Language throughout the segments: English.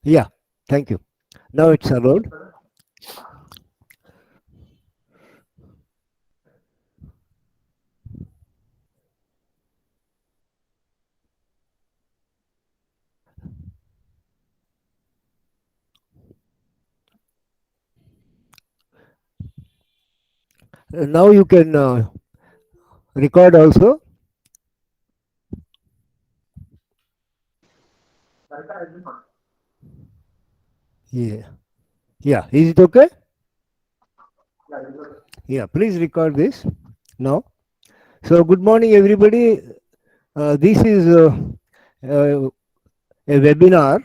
Yeah, thank you. Now it's allowed. Now you can record also. Yeah. Yeah. Is it okay? Yeah. Please record this now. So, good morning, everybody. This is uh, a webinar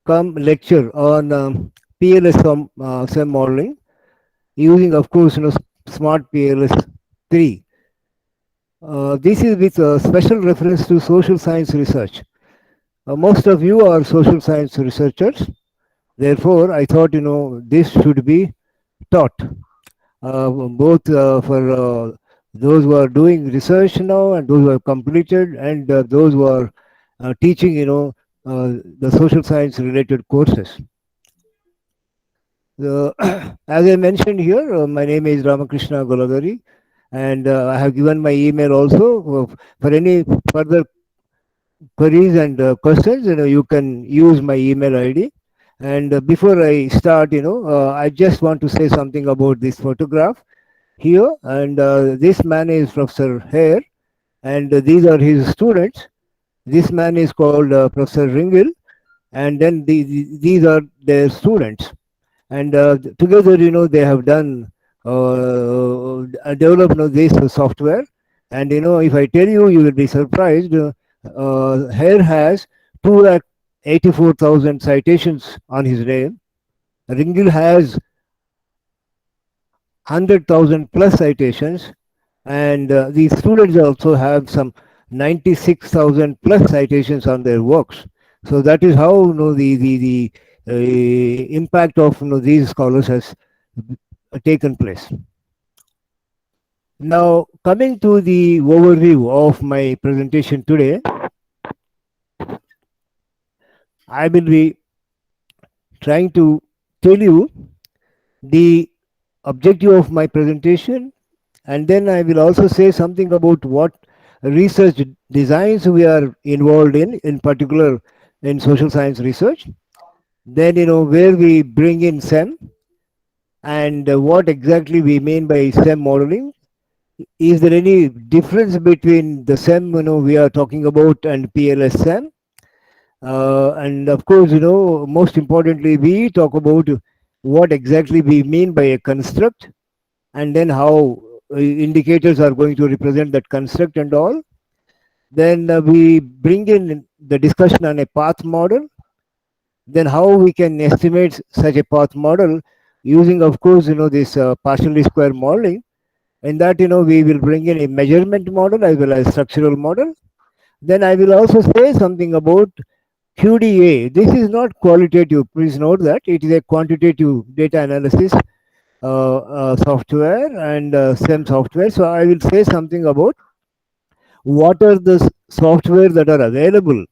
come lecture on PLS SEM modeling using, of course, Smart PLS 3. This is with special reference to social science research. Most of you are social science researchers. Therefore, I thought, this should be taught both for those who are doing research now and those who have completed and those who are teaching, the social science related courses. As I mentioned here, my name is Ramakrishna Golagari, and I have given my email also for any further queries and questions. You can use my email ID. And before I start, I just want to say something about this photograph here. And this man is Professor Hare, and these are his students. This man is called Professor Ringel, and then these are their students. And together, they have done developed this software. And if I tell you, you will be surprised. Hare has 284,000 citations on his name. Ringil has 100,000 plus citations, and the students also have some 96,000 plus citations on their works. So that is how the impact of these scholars has taken place. Now, coming to the overview of my presentation today, I will be trying to tell you the objective of my presentation, and then I will also say something about what research designs we are involved in particular in social science research. Then, where we bring in SEM and what exactly we mean by SEM modeling. Is there any difference between the SEM, we are talking about and PLS SEM? And of course, most importantly, we talk about what exactly we mean by a construct, and then how indicators are going to represent that construct and all. Then we bring in the discussion on a path model, then how we can estimate such a path model using, of course, this partially square modeling. In that, we will bring in a measurement model as well as structural model. Then I will also say something about QDA. This is not qualitative. Please note that it is a quantitative data analysis software and SEM software. So I will say something about what are the software that are available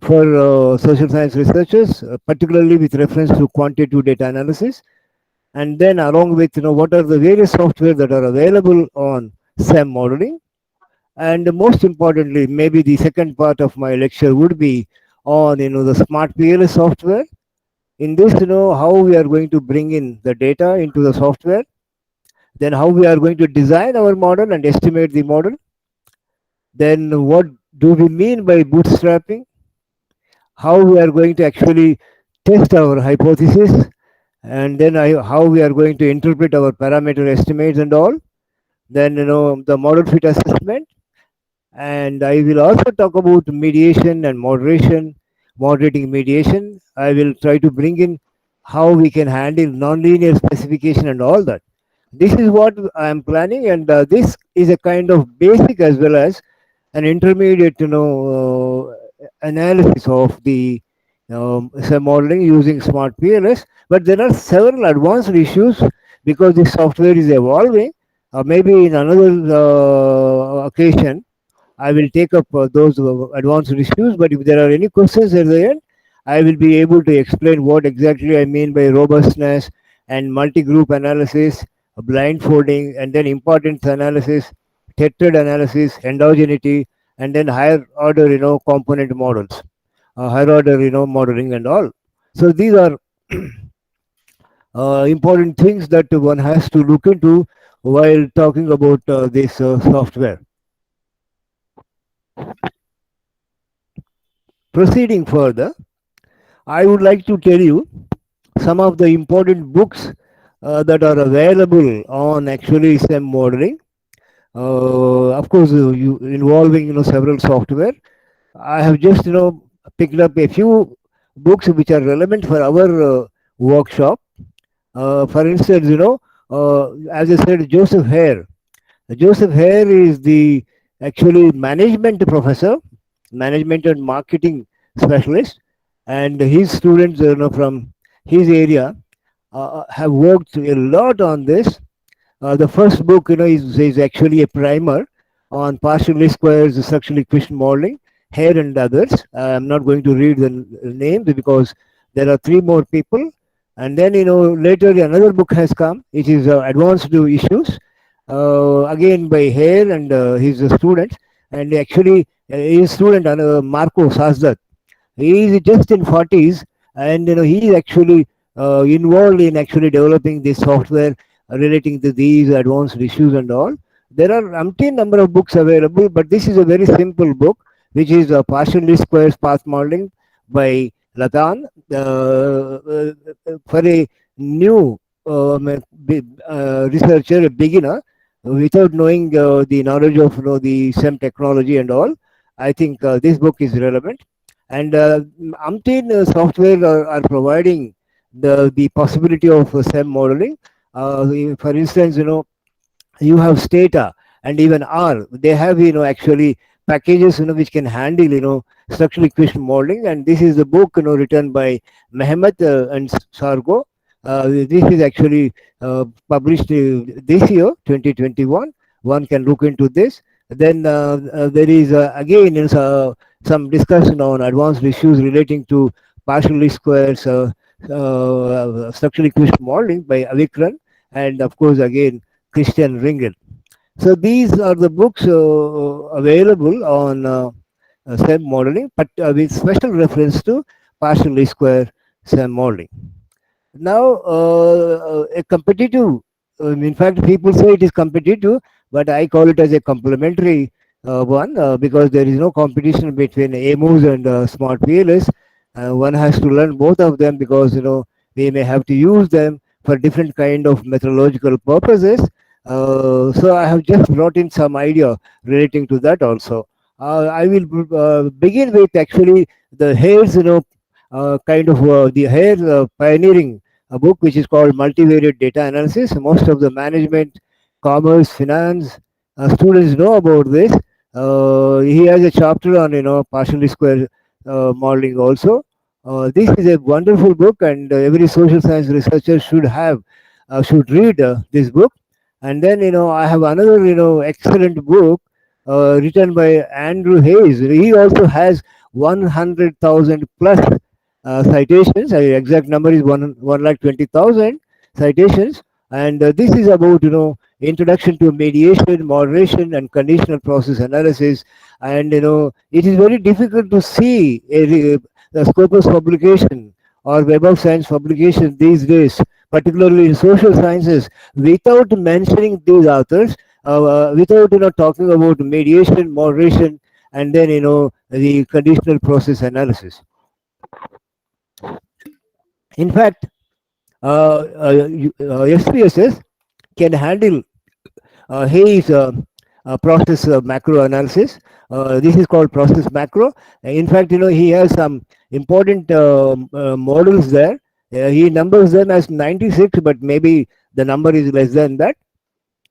for social science researchers, particularly with reference to quantitative data analysis, and then along with what are the various software that are available on SEM modeling. And most importantly, maybe the second part of my lecture would be on the smart PLS software. In this, how we are going to bring in the data into the software, then how we are going to design our model and estimate the model, then what do we mean by bootstrapping, how we are going to actually test our hypothesis, and then how we are going to interpret our parameter estimates and all, then the model fit assessment. And I will also talk about mediation and moderation, moderating mediation. I will try to bring in how we can handle nonlinear specification and all that. This is what I am planning, and this is a kind of basic as well as an intermediate, analysis of the modeling using Smart PLS. But there are several advanced issues because the software is evolving. Maybe in another occasion, I will take up those advanced issues. But if there are any questions at the end, I will be able to explain what exactly I mean by robustness and multi-group analysis, blindfolding, and then importance analysis, tetrad analysis, endogeneity, and then higher order, component models, higher order, modeling and all. So these are important things that one has to look into while talking about this software. Proceeding further, I would like to tell you some of the important books that are available on actually SEM modeling. Of course, you involving several software. I have just picked up a few books which are relevant for our workshop. For instance, as I said, Joseph Hare. Joseph Hare is the actually management professor, management and marketing specialist, and his students, from his area, have worked a lot on this. The first book, is actually a primer on partial least squares, structural equation modeling, Hare and others. I'm not going to read the names because there are three more people. And then, later another book has come, which is Advanced Issues, again by Hare and his students. And actually, his student, Marco Sazdat, he is just in 40s, and he is actually involved in actually developing this software relating to these advanced issues and all. There are umpteen number of books available, but this is a very simple book, which is partial least squares path modeling by Latan, for a new researcher, a beginner, without knowing the knowledge of the SEM technology and all. I think this book is relevant, and umpteen software are providing the possibility of SEM modeling. For instance, you have Stata and even R. They have actually packages which can handle structural equation modeling. And this is the book written by Mehmet and Sargo. This is actually published this year, 2021. One can look into this. Then there is again some discussion on advanced issues relating to partial least squares, structural equation modeling by Avikran, and of course again Christian Ringel. So these are the books available on SEM modeling, but with special reference to partial least square SEM modeling. Now, a competitive, in fact, people say it is competitive, but I call it as a complementary one because there is no competition between AMOS and Smart PLS. One has to learn both of them because we may have to use them for different kind of methodological purposes. So I have just brought in some idea relating to that also. I will begin with actually the Hare's, kind of the Hare pioneering a book which is called Multivariate Data Analysis. Most of the management, commerce, finance students know about this. He has a chapter on partially square modeling also. This is a wonderful book, and every social science researcher should read this book. And then I have another excellent book written by Andrew Hayes. He also has 100,000 plus citations. The exact number is 1,20,000 citations, and this is about introduction to mediation, moderation, and conditional process analysis. And it is very difficult to see the Scopus publication or Web of Science publication these days, particularly in social sciences, without mentioning these authors, without talking about mediation, moderation, and then the conditional process analysis. In fact, SPSS can handle Hayes process macro analysis. This is called process macro. In fact, he has some important models there. He numbers them as 96, but maybe the number is less than that.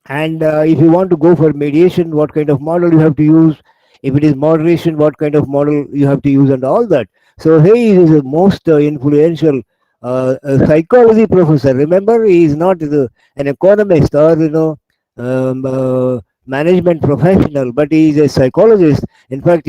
And if you want to go for mediation, what kind of model you have to use? If it is moderation, what kind of model you have to use, and all that. So Hayes is the most influential psychology professor. Remember, he is not an economist or management professional, but he is a psychologist. In fact,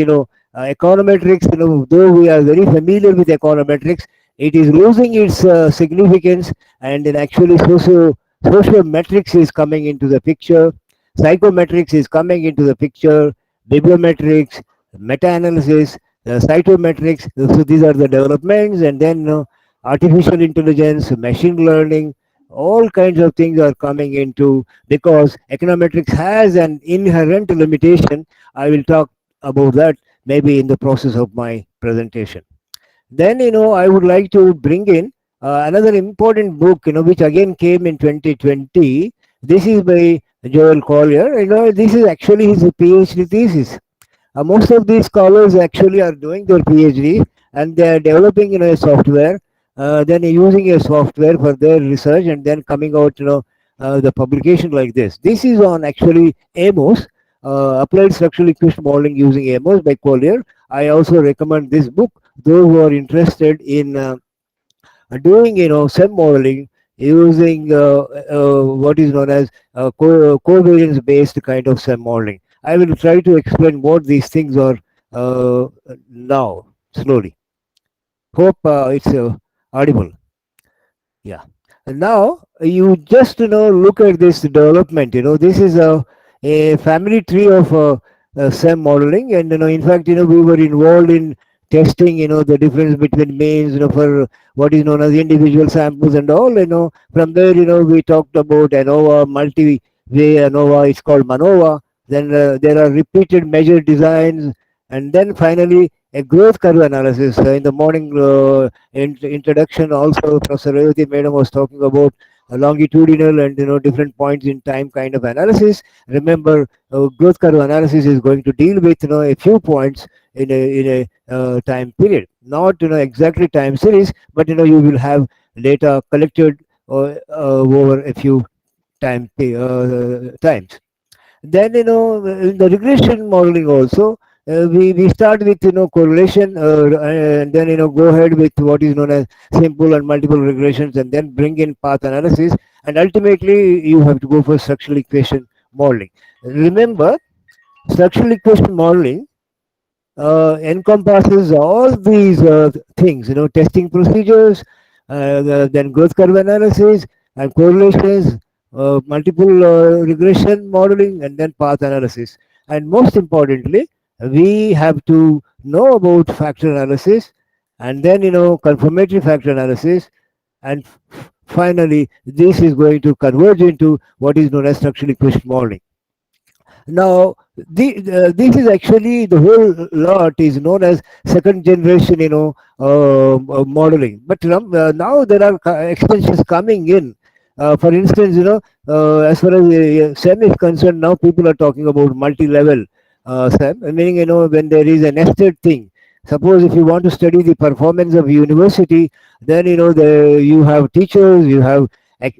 Econometrics, though we are very familiar with econometrics, it is losing its significance, and then actually sociometrics is coming into the picture, psychometrics is coming into the picture, bibliometrics, meta-analysis, cytometrics. So these are the developments, and then artificial intelligence, machine learning, all kinds of things are coming into, because econometrics has an inherent limitation. I will talk about that maybe in the process of my presentation. Then, I would like to bring in another important book, which again came in 2020. This is by Joel Collier. This is actually his PhD thesis. Most of these scholars actually are doing their PhD, and they are developing a software, then using a software for their research, and then coming out the publication like this. This is on actually AMOS, Applied Structural Equation Modeling using AMOS by Collier. I also recommend this book. Those who are interested in doing SEM modeling using what is known as covariance based kind of SEM modeling. I will try to explain what these things are now slowly. Hope it's audible. Yeah. And now you just look at this development. This is a family tree of SEM modeling, and in fact we were involved in testing the difference between means for what is known as individual samples and all. From there we talked about ANOVA, multi-way ANOVA. It's called MANOVA. Then there are repeated measure designs, and then finally a growth curve analysis. In the morning introduction also, Professor Revati Madam was talking about longitudinal and different points in time kind of analysis. Remember, growth curve analysis is going to deal with a few points in a time period, not exactly time series, but you will have data collected over a few times. Then in the regression modeling also, we start with correlation, and then go ahead with what is known as simple and multiple regressions, and then bring in path analysis, and ultimately you have to go for structural equation modeling. Remember, structural equation modeling encompasses all these things, testing procedures, then growth curve analysis and correlations, multiple regression modeling, and then path analysis. And most importantly, we have to know about factor analysis, and then confirmatory factor analysis, and finally this is going to converge into what is known as structural equation modeling. Now, this is actually the whole lot is known as second generation, modeling. But now there are extensions coming in. For instance, as far as SEM is concerned, now people are talking about multi-level SEM, meaning when there is a nested thing. Suppose if you want to study the performance of university, then you have teachers, you have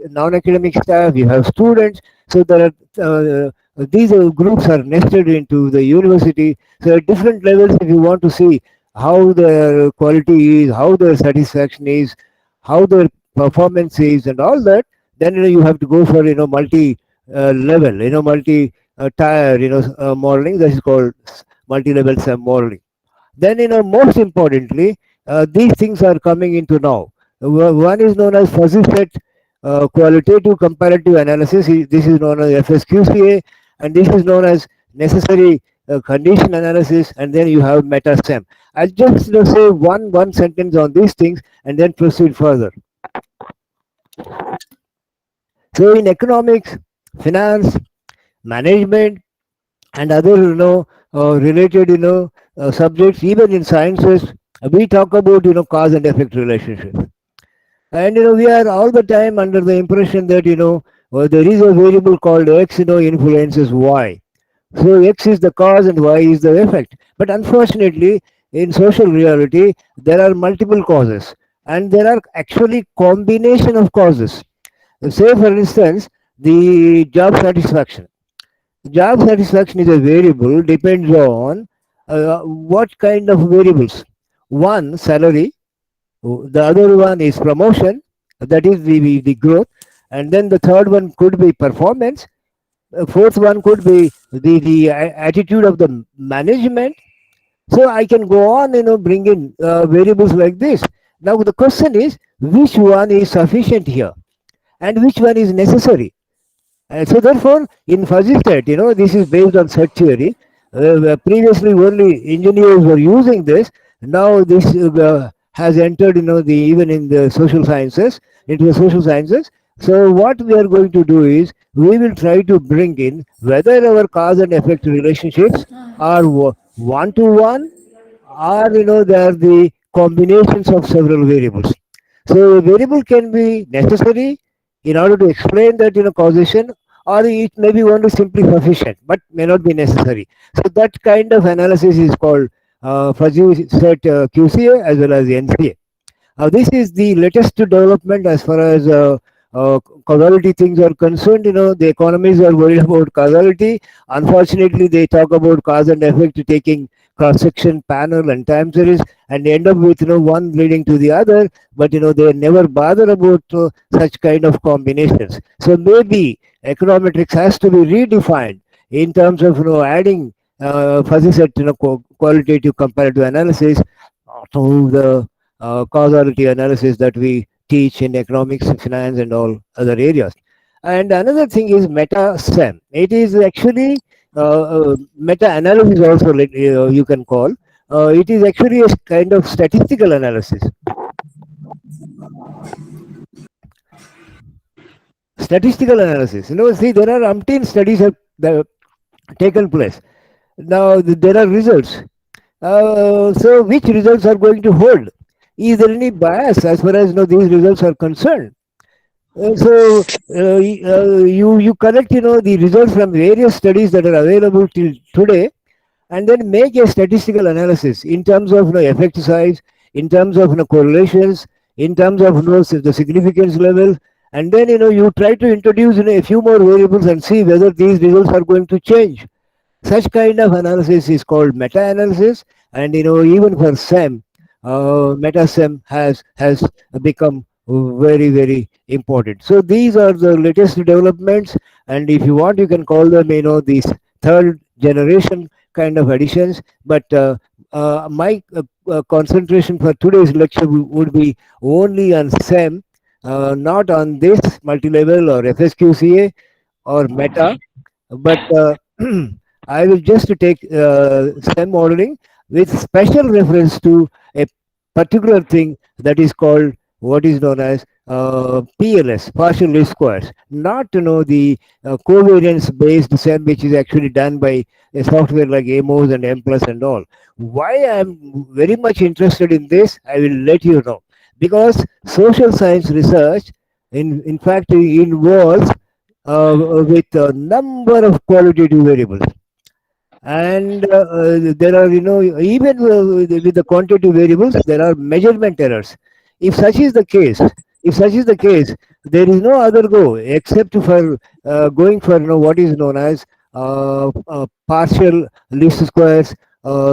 non-academic staff, you have students. So there are these groups are nested into the university. So at different levels, if you want to see how their quality is, how their satisfaction is, how their performance is, and all that, then you have to go for multi level, multi tier, modeling. That is called multi-level SEM modeling. Then most importantly, these things are coming into now. One is known as fuzzy set qualitative comparative analysis. This is known as FSQCA, and this is known as necessary condition analysis, and then you have meta SEM. I'll just say one sentence on these things and then proceed further. So in economics, finance, management, and other related subjects, even in sciences, we talk about cause and effect relationships. And we are all the time under the impression that there is a variable called X influences Y. So X is the cause and Y is the effect. But unfortunately, in social reality, there are multiple causes, and there are actually combination of causes. Say for instance, the job satisfaction. Job satisfaction is a variable, depends on what kind of variables. One, salary. The other one is promotion, that is the growth. And then the third one could be performance. Fourth one could be the attitude of the management. So I can go on, bring in variables like this. Now the question is, which one is sufficient here and which one is necessary? So therefore, in fuzzy set, this is based on set theory. Where previously, only engineers were using this. Now this has entered, the even in the social sciences, into the social sciences. So what we are going to do is we will try to bring in whether our cause and effect relationships are one to one, or they are the combinations of several variables. So a variable can be necessary in order to explain that causation, or it may be only simply sufficient but may not be necessary. So that kind of analysis is called fuzzy set QCA as well as NCA. This is the latest development as far as causality things are concerned. The economists are worried about causality. Unfortunately, they talk about cause and effect taking cross-section, panel, and time series, and end up with one leading to the other. But they never bother about such kind of combinations. So maybe econometrics has to be redefined in terms of adding fuzzy set qualitative comparative analysis to the causality analysis that we teach in economics, finance, and all other areas. And another thing is meta SEM. It is actually meta analysis also, you can call. It is actually a kind of statistical analysis. Statistical analysis. See, there are umpteen studies have taken place. Now there are results. So which results are going to hold? Is there any bias as far as these results are concerned? You collect the results from various studies that are available till today, and then make a statistical analysis in terms of effect size, in terms of correlations, in terms of the significance level, and then you try to introduce a few more variables and see whether these results are going to change. Such kind of analysis is called meta-analysis, and even for SEM, meta-SEM has become very important. So these are the latest developments, and if you want, you can call them these third generation kind of additions. But my concentration for today's lecture would be only on SEM, not on this multi-level or FSQCA or meta, but I will just take STEM modeling with special reference to a particular thing that is called what is known as PLS, partial least squares, not to know the covariance based SEM, which is actually done by a software like AMOS and M plus and all. Why I am very much interested in this, I will let you know. Because social science research, in fact, involves with a number of qualitative variables, and there are even with the quantitative variables there are measurement errors. If such is the case, there is no other go except for going for what is known as partial least squares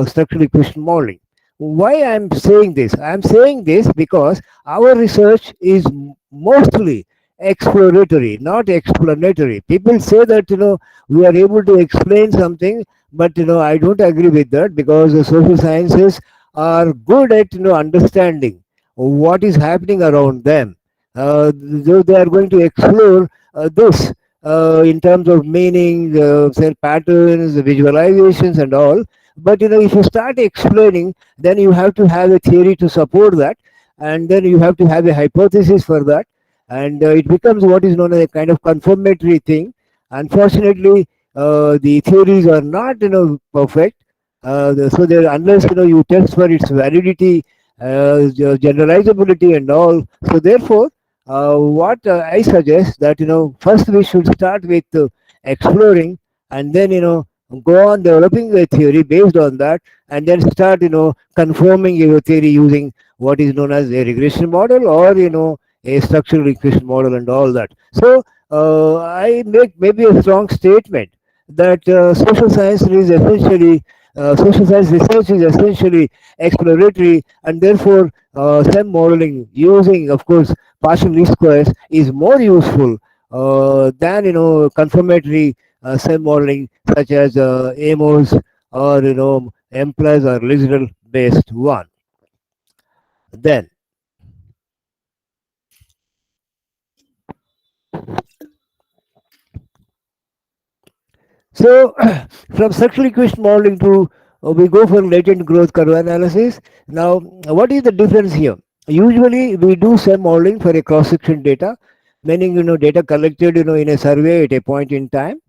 structural equation modeling. Why I am saying this? I am saying this because our research is mostly exploratory, not explanatory. People say that we are able to explain something, but I don't agree with that, because the social sciences are good at understanding what is happening around them. They are going to explore this in terms of meaning, say patterns, visualizations, and all. But if you start explaining, then you have to have a theory to support that, and then you have to have a hypothesis for that, and it becomes what is known as a kind of confirmatory thing. Unfortunately, the theories are not perfect. So there, unless you test for its validity, generalizability, and all. So therefore, what I suggest that first we should start with exploring, and then go on developing a theory based on that, and then start confirming your theory using what is known as a regression model, or a structural equation model, and all that. So I make maybe a strong statement that social science research is essentially exploratory, and therefore SEM modeling using, of course, partial least squares is more useful than confirmatory SEM modeling such as AMOS, or implies a result based one. Then, so from structural equation modeling to we go for latent growth curve analysis. Now, what is the difference here? Usually, we do some modeling for a cross-section data, meaning data collected in a survey at a point in time.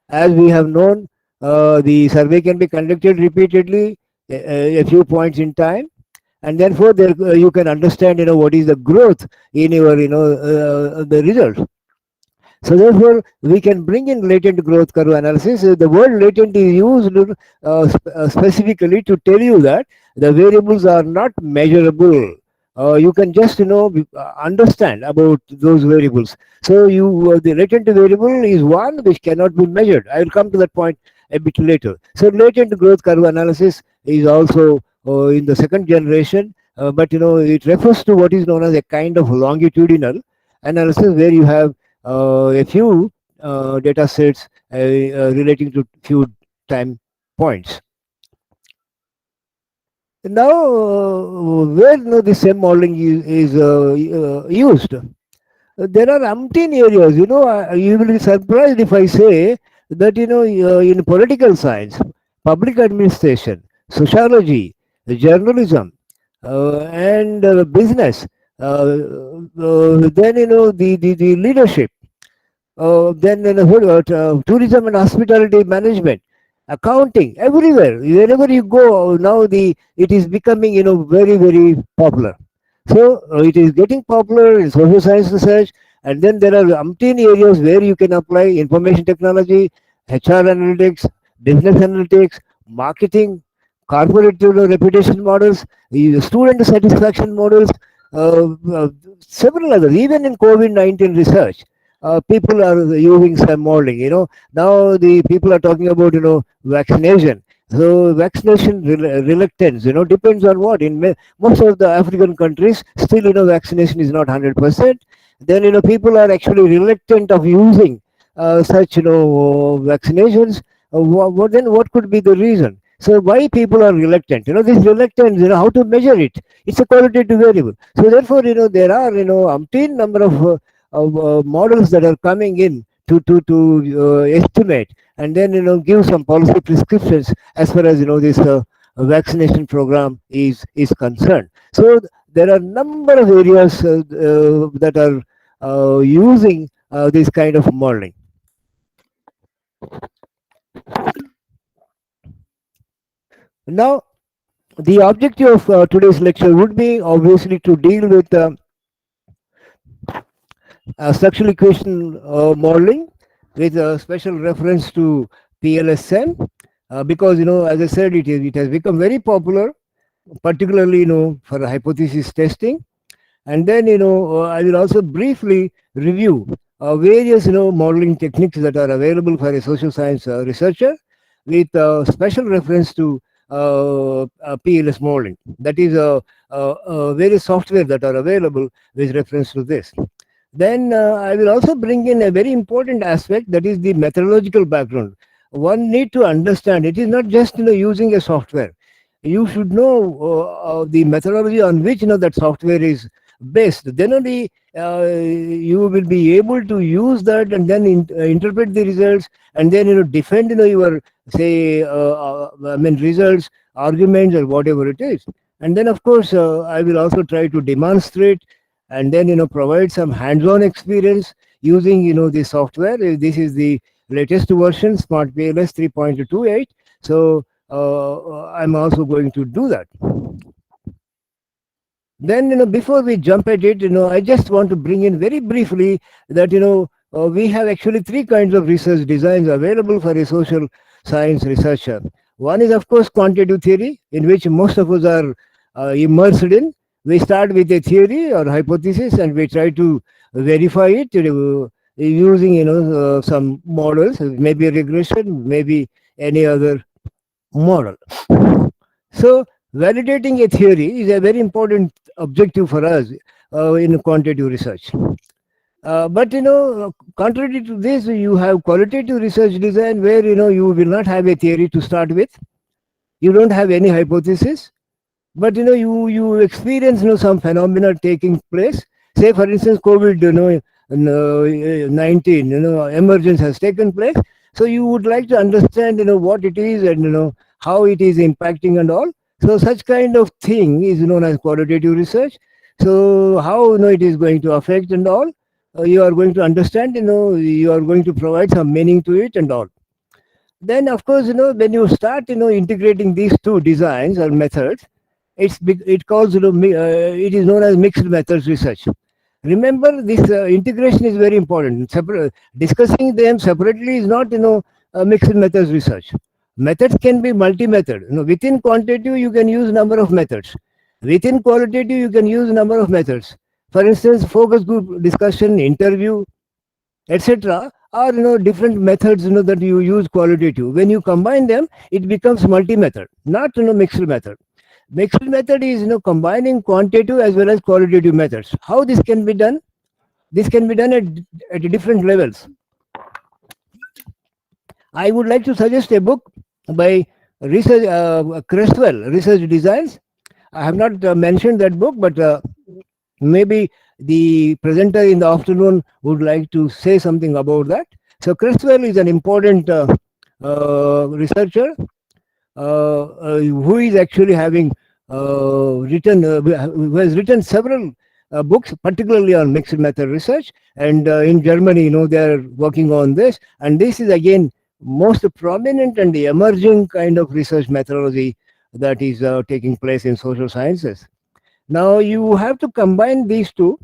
As we have known, the survey can be conducted repeatedly a few points in time, and therefore there you can understand what is the growth in your the result. So therefore, we can bring in latent growth curve analysis. The word latent is used specifically to tell you that the variables are not measurable. You can just understand about those variables. So the latent variable is one which cannot be measured. I will come to that point a bit later. So latent growth curve analysis is also in the second generation, but it refers to what is known as a kind of longitudinal analysis where you have a few data sets relating to few time points. Now, where the same modeling is used, there are umpteen areas. You will be surprised if I say that in political science, public administration, sociology, journalism, and business, then the leadership, then tourism and hospitality management, accounting, everywhere, wherever you go now, it is becoming very very popular. So it is getting popular in social science research, and then there are umpteen areas where you can apply information technology, HR analytics, business analytics, marketing, corporate reputation models, student satisfaction models, several others. Even in COVID-19 research, people are using some modeling. Now the people are talking about vaccination. So vaccination reluctance depends on what in most of the African countries still vaccination is not 100%. Then people are actually reluctant of using such vaccinations. What could be the reason? So why people are reluctant? This reluctance, how to measure it? It's a qualitative variable. So therefore, there are umpteen number of models that are coming in to estimate and then give some policy prescriptions as far as this vaccination program is concerned. So there are number of areas that are using this kind of modeling. Now, the objective of today's lecture would be obviously to deal with structural equation modeling with a special reference to PLSM, because as I said, it has become very popular, particularly for hypothesis testing. And then I will also briefly review various modeling techniques that are available for a social science researcher with special reference to PLS modeling. That is various software that are available with reference to this. Then I will also bring in a very important aspect, that is the methodological background. One need to understand it is not just using a software. You should know the methodology on which that software is based. Then only you will be able to use that and then interpret the results and then defend your say results, arguments, or whatever it is. And then of course I will also try to demonstrate and then provide some hands-on experience using the software. This is the latest version, SmartPLS 3.28. So I'm also going to do that. Then before we jump at it, I just want to bring in very briefly that we have actually three kinds of research designs available for a social science researcher. One is of course quantitative theory, in which most of us are immersed in. We start with a theory or hypothesis and we try to verify it using some models, maybe regression, maybe any other model. So validating a theory is a very important objective for us in quantitative research. But contrary to this, you have qualitative research design where you will not have a theory to start with. You don't have any hypothesis, but you experience some phenomena taking place. Say for instance, COVID 19 emergence has taken place. So you would like to understand what it is, and how it is impacting and all. So such kind of thing is known as qualitative research. So how it is going to affect and all, you are going to understand, you are going to provide some meaning to it and all. Then of course, when you start integrating these two designs or methods, it calls it is known as mixed methods research. Remember, this integration is very important. Discussing them separately is not mixed methods research. Methods can be multi-method. Within quantitative you can use number of methods. Within qualitative you can use number of methods. For instance, focus group discussion, interview, etc., are different methods that you use qualitative. When you combine them, it becomes multi-method, not mixed method. Mixed method is combining quantitative as well as qualitative methods. How this can be done? This can be done at different levels. I would like to suggest a book by research Creswell, Research Designs. I have not mentioned that book, but maybe the presenter in the afternoon would like to say something about that. So Creswell is an important researcher who is actually having who has written several books, particularly on mixed method research. And in Germany, they are working on this. And this is again most prominent and the emerging kind of research methodology that is taking place in social sciences. Now you have to combine these two,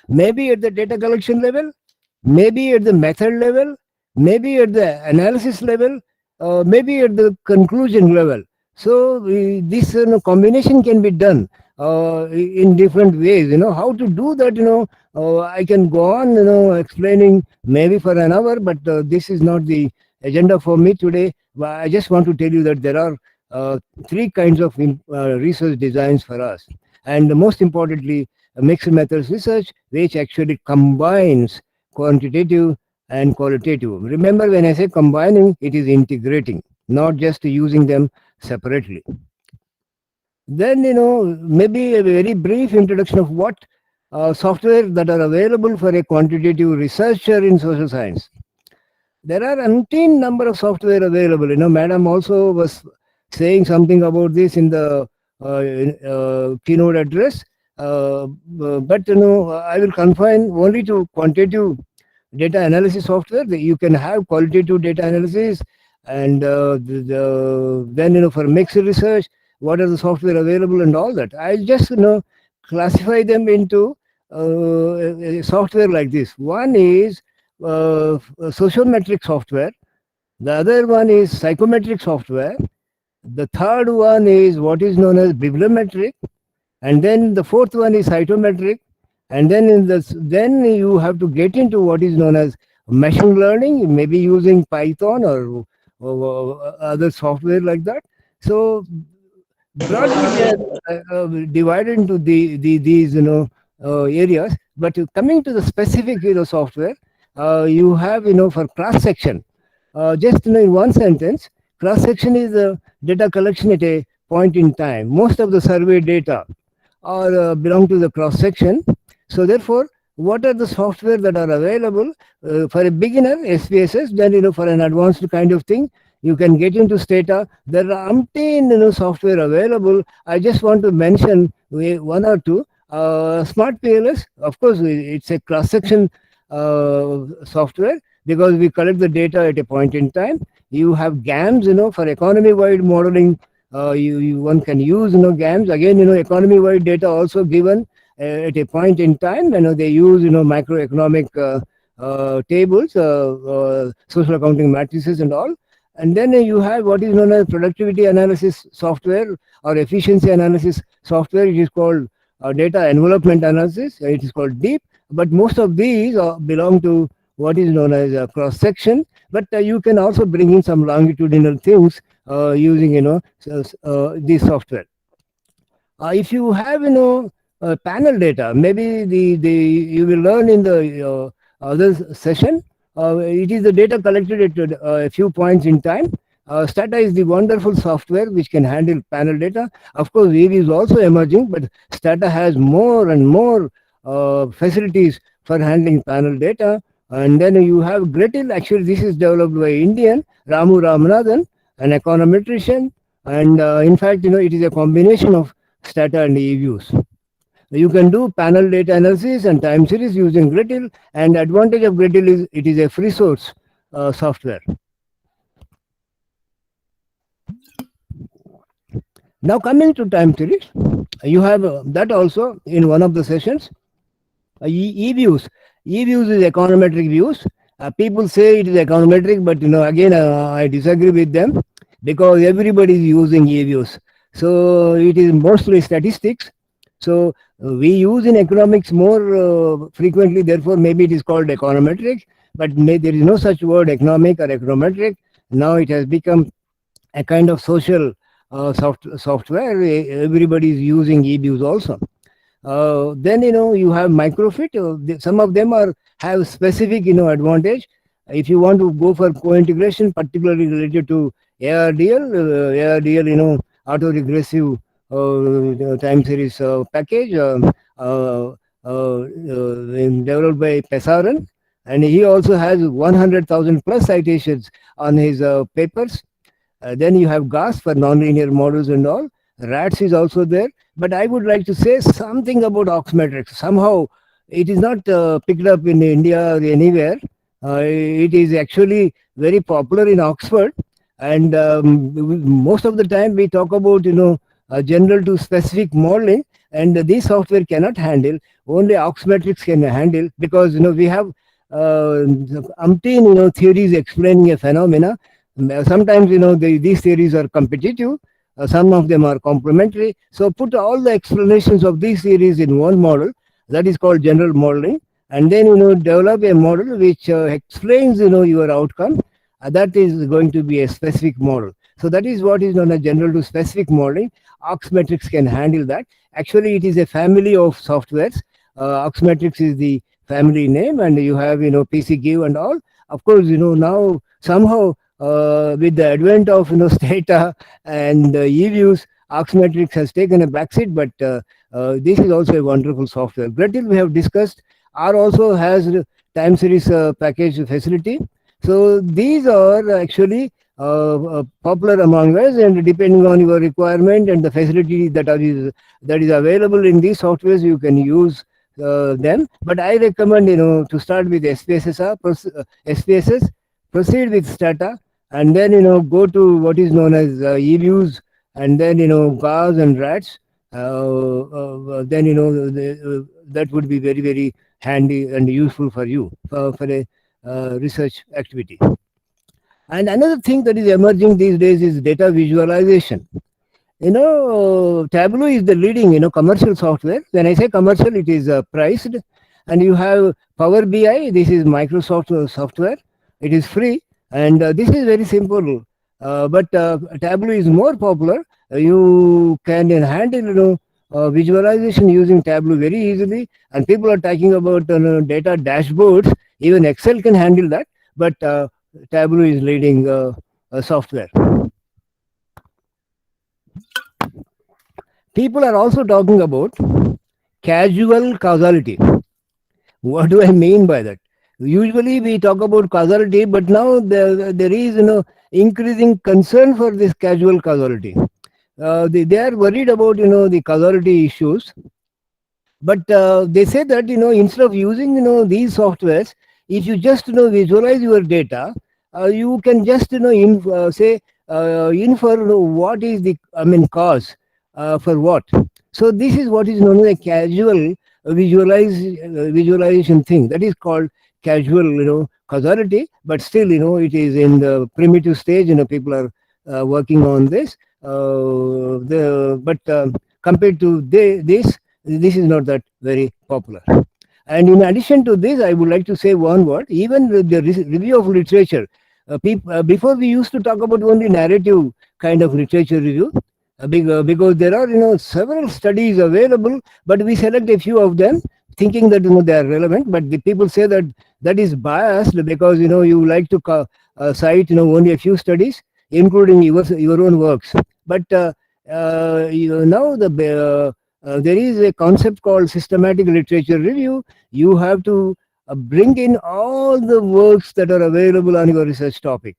maybe at the data collection level, maybe at the method level, maybe at the analysis level, maybe at the conclusion level. So this combination can be done in different ways. How to do that, I can go on explaining maybe for an hour, but this is not the agenda for me today. I just want to tell you that there are three kinds of research designs for us, and most importantly, mixed methods research, which actually combines quantitative and qualitative. Remember, when I say combining, it is integrating, not just using them separately. Then, maybe a very brief introduction of what software that are available for a quantitative researcher in social science. There are umpteen number of software available. Madam also was saying something about this in the keynote address. But I will confine only to quantitative data analysis software. You can have qualitative data analysis, and then for mixed research, what are the software available and all that. I'll just classify them into software like this. One is sociometric software. The other one is psychometric software. The third one is what is known as bibliometric, and then the fourth one is cytometric, and then you have to get into what is known as machine learning, maybe using Python or other software like that. So broadly they are divided into these areas. But coming to the specific software, you have for cross section. Just in one sentence, cross section is a data collection at a point in time. Most of the survey data are belong to the cross section. So therefore, what are the software that are available for a beginner? SPSS. Then for an advanced kind of thing, you can get into Stata. There are umpteen software available. I just want to mention one or two. Smart PLS, of course, it's a cross section software, because we collect the data at a point in time. You have GAMS, for economy-wide modeling. One can use GAMS. Again, economy-wide data also given at a point in time. They use macroeconomic tables, social accounting matrices and all. And then you have what is known as productivity analysis software or efficiency analysis software. It is called data envelopment analysis. It is called DEEP. But most of these belong to what is known as a cross section. But you can also bring in some longitudinal things using this software. If you have panel data, maybe you will learn in the other session. It is the data collected at a few points in time. Stata is the wonderful software which can handle panel data. Of course, EV is also emerging, but Stata has more and more facilities for handling panel data. And then you have Gretel. Actually, this is developed by Indian Ramu Ramanathan, an econometrician. And in fact, it is a combination of Stata and EViews. You can do panel data analysis and time series using Gretel. And advantage of Gretel is it is a free source software. Now coming to time series, you have that also in one of the sessions. E-views. E-views is econometric views. People say it is econometric, but again, I disagree with them because everybody is using e-views. So it is mostly statistics. So we use in economics more frequently, therefore maybe it is called econometric, but there is no such word economic or econometric. Now it has become a kind of social software. Everybody is using e-views also. Then you have microfit. Some of them have specific advantage. If you want to go for co-integration, particularly related to ARDL, auto-regressive time series package developed by Pesaran, and he also has 100,000 plus citations on his papers. Then you have GAS for nonlinear models and all. RATS is also there. But I would like to say something about Oxmetrics. Somehow it is not picked up in India or anywhere. It is actually very popular in Oxford. And most of the time we talk about, general to specific modeling. And this software cannot handle. Only Oxmetrics can handle because, we have umpteen, theories explaining a phenomena. Sometimes, these theories are competitive. Some of them are complementary. So put all the explanations of these theories in one model. That is called general modeling. And then, develop a model which explains, your outcome. That is going to be a specific model. So that is what is known as general to specific modeling. Oxmetrics can handle that. Actually, it is a family of softwares. Oxmetrics is the family name, and you have, PCGIV and all. Of course, now somehow with the advent of Stata and eViews, Oxmetrics has taken a backseat, but this is also a wonderful software. Gretel we have discussed. R also has time series package facility. So these are actually popular among us, and depending on your requirement and the facility that is available in these softwares, you can use them. But I recommend to start with SPSS, proceed with Stata, and then go to what is known as eViews, and then GAS and RATS. Then that would be very, very handy and useful for you for a research activity. And another thing that is emerging these days is data visualization. Tableau is the leading commercial software. When I say commercial, it is priced. And you have Power BI. This is Microsoft software. It is free, and this is very simple. But Tableau is more popular. You can handle visualization using Tableau very easily, and people are talking about data dashboards. Even Excel can handle that, but Tableau is leading software. People are also talking about casual causality. What do I mean by that? Usually we talk about causality, but now there is increasing concern for this casual causality. They are worried about the causality issues, but they say that instead of using these softwares, if you just visualize your data, you can just say infer what is the cause for what. So this is what is known as a casual visualization thing. That is called casual causality, but still it is in the primitive stage. People are working on this. But compared to this is not that very popular. And in addition to this, I would like to say one word. Even with the review of literature, before we used to talk about only narrative kind of literature review, because there are several studies available, but we select a few of them thinking that they are relevant. But the people say that is biased because you like to cite only a few studies. including your own works. But now there is a concept called systematic literature review. You have to bring in all the works that are available on your research topic.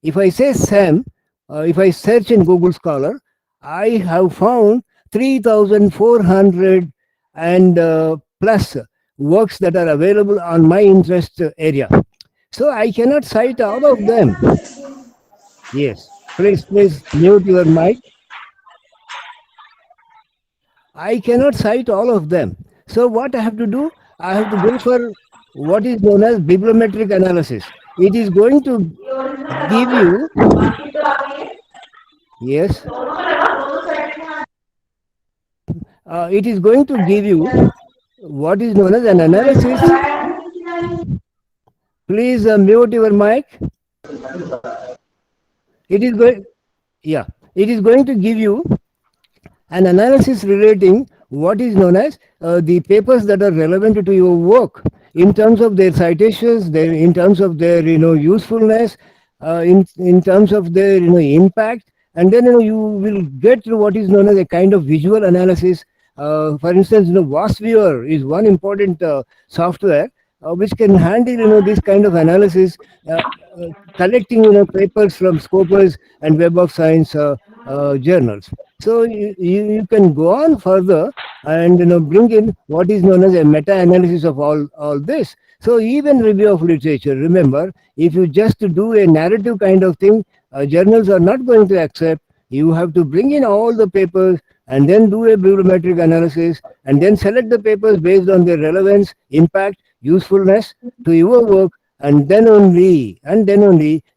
If I say SAM, if I search in Google Scholar, I have found 3,400 and plus works that are available on my interest area. So I cannot cite all of them. Yes, please mute your mic. I cannot cite all of them. So what I have to do? I have to go for what is known as bibliometric analysis. It is going to give you, yes, it is going to give you what is known as an analysis. Please mute your mic. It is going, yeah, it is going to give you an analysis relating what is known as the papers that are relevant to your work in terms of their citations, in terms of their usefulness, in terms of their impact, and then you will get to what is known as a kind of visual analysis. For instance, VAS Viewer is one important software which can handle this kind of analysis, collecting papers from Scopus and Web of Science journals. So you can go on further and bring in what is known as a meta-analysis of all this. So even review of literature, remember, if you just do a narrative kind of thing, journals are not going to accept. You have to bring in all the papers and then do a bibliometric analysis and then select the papers based on their relevance, impact, usefulness to your work, and then only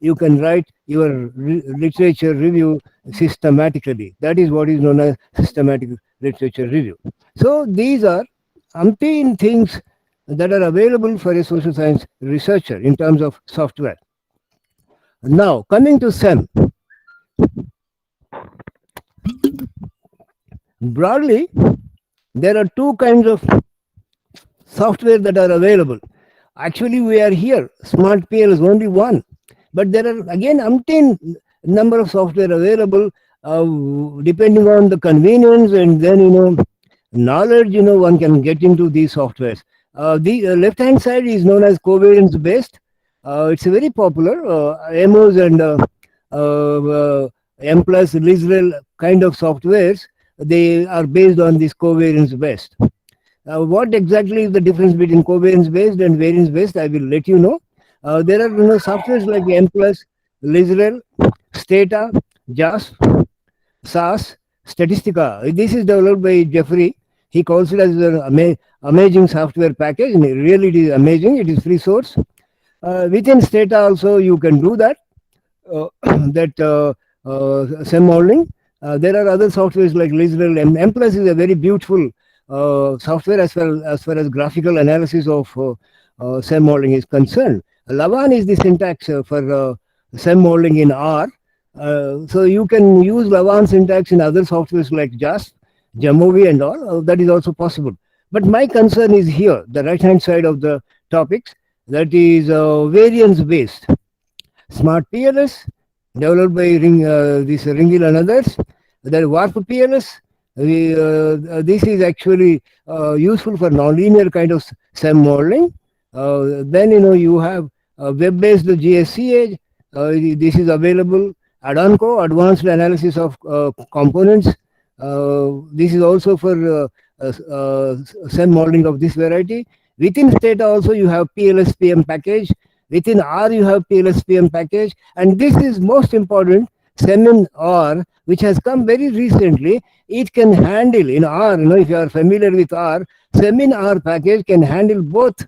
you can write your literature review systematically. That is what is known as systematic literature review. So these are umpteen things that are available for a social science researcher in terms of software. Now coming to SEM. Broadly, there are two kinds of software that are available. Actually, we are here. SmartPL is only one, but there are again umpteen number of software available, depending on the convenience and then knowledge one can get into these softwares. The left hand side is known as covariance based. It's a very popular AMOS and M plus Lizrel kind of softwares. They are based on this covariance based. What exactly is the difference between covariance based and variance based? I will let you know. There are softwares like M plus, Lizrel, Stata, JASP, SAS, Statistica. This is developed by Jeffrey. He calls it as an amazing software package. And really, it is amazing. It is free source. Within Stata also you can do that. SEM modeling. There are other softwares like Lizrel. M plus is a very beautiful software as far as graphical analysis of SEM modeling is concerned. Lavaan is the syntax for SEM modeling in R. So you can use Lavaan syntax in other softwares like JASP, Jamovi and all. That is also possible. But my concern is here, the right hand side of the topics, that is variance based. SmartPLS, developed by Ringil and others. The Warp PLS, this is actually useful for nonlinear kind of SEM modeling. Then you have web-based GSCA. This is available. Adanco, Advanced Analysis of Components. This is also for SEM modeling of this variety. Within Stata also you have PLSPM package. Within R you have PLSPM package. And this is most important, SEMin R, which has come very recently. It can handle in R, if you are familiar with R, SEMin R package can handle both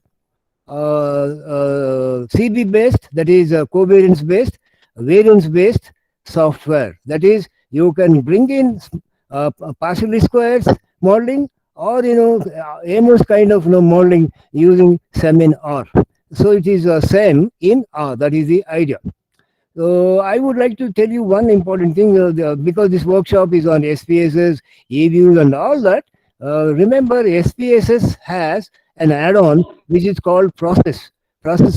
CB based, that is covariance based, variance based software. That is, you can bring in partially squares modeling or AMOS kind of modeling using SEMin R. So it is SEM in R. That is the idea. So I would like to tell you one important thing, because this workshop is on SPSS, eViews and all that. Remember, SPSS has an add-on which is called process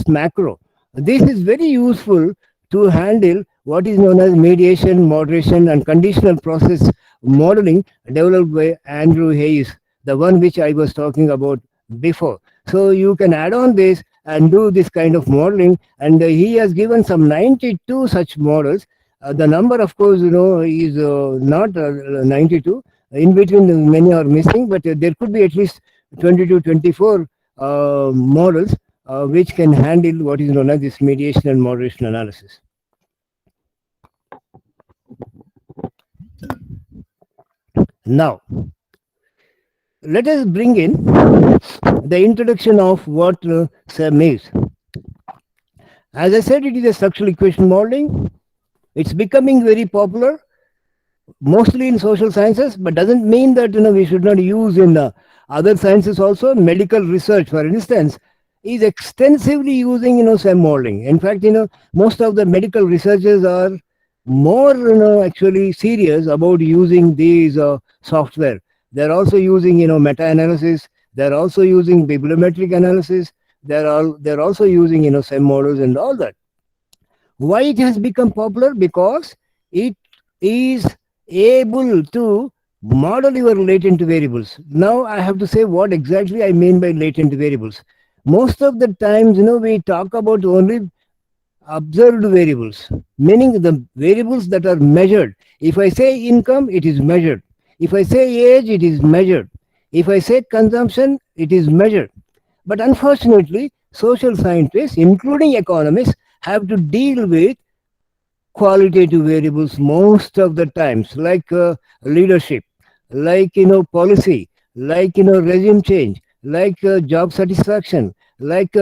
macro. This is very useful to handle what is known as mediation, moderation, and conditional process modeling developed by Andrew Hayes, the one which I was talking about before. So you can add on this and do this kind of modeling, and he has given some 92 such models. The number, of course, is not 92. In between, many are missing, but there could be at least 20 to 24 models which can handle what is known as this mediation and moderation analysis. Now, let us bring in the introduction of what SEM is. As I said, it is a structural equation modeling. It's becoming very popular, mostly in social sciences, but doesn't mean that we should not use in other sciences also. Medical research, for instance, is extensively using SEM modeling. In fact, most of the medical researchers are more actually serious about using these software. They're also using meta-analysis. They're also using bibliometric analysis. They're also using SEM models and all that. Why it has become popular? Because it is able to model your latent variables. Now I have to say what exactly I mean by latent variables. Most of the times, we talk about only observed variables, meaning the variables that are measured. If I say income, it is measured. If I say age, it is measured. If I say consumption, it is measured. But unfortunately, social scientists, including economists, have to deal with qualitative variables most of the times, like leadership, like policy, like regime change, like job satisfaction, like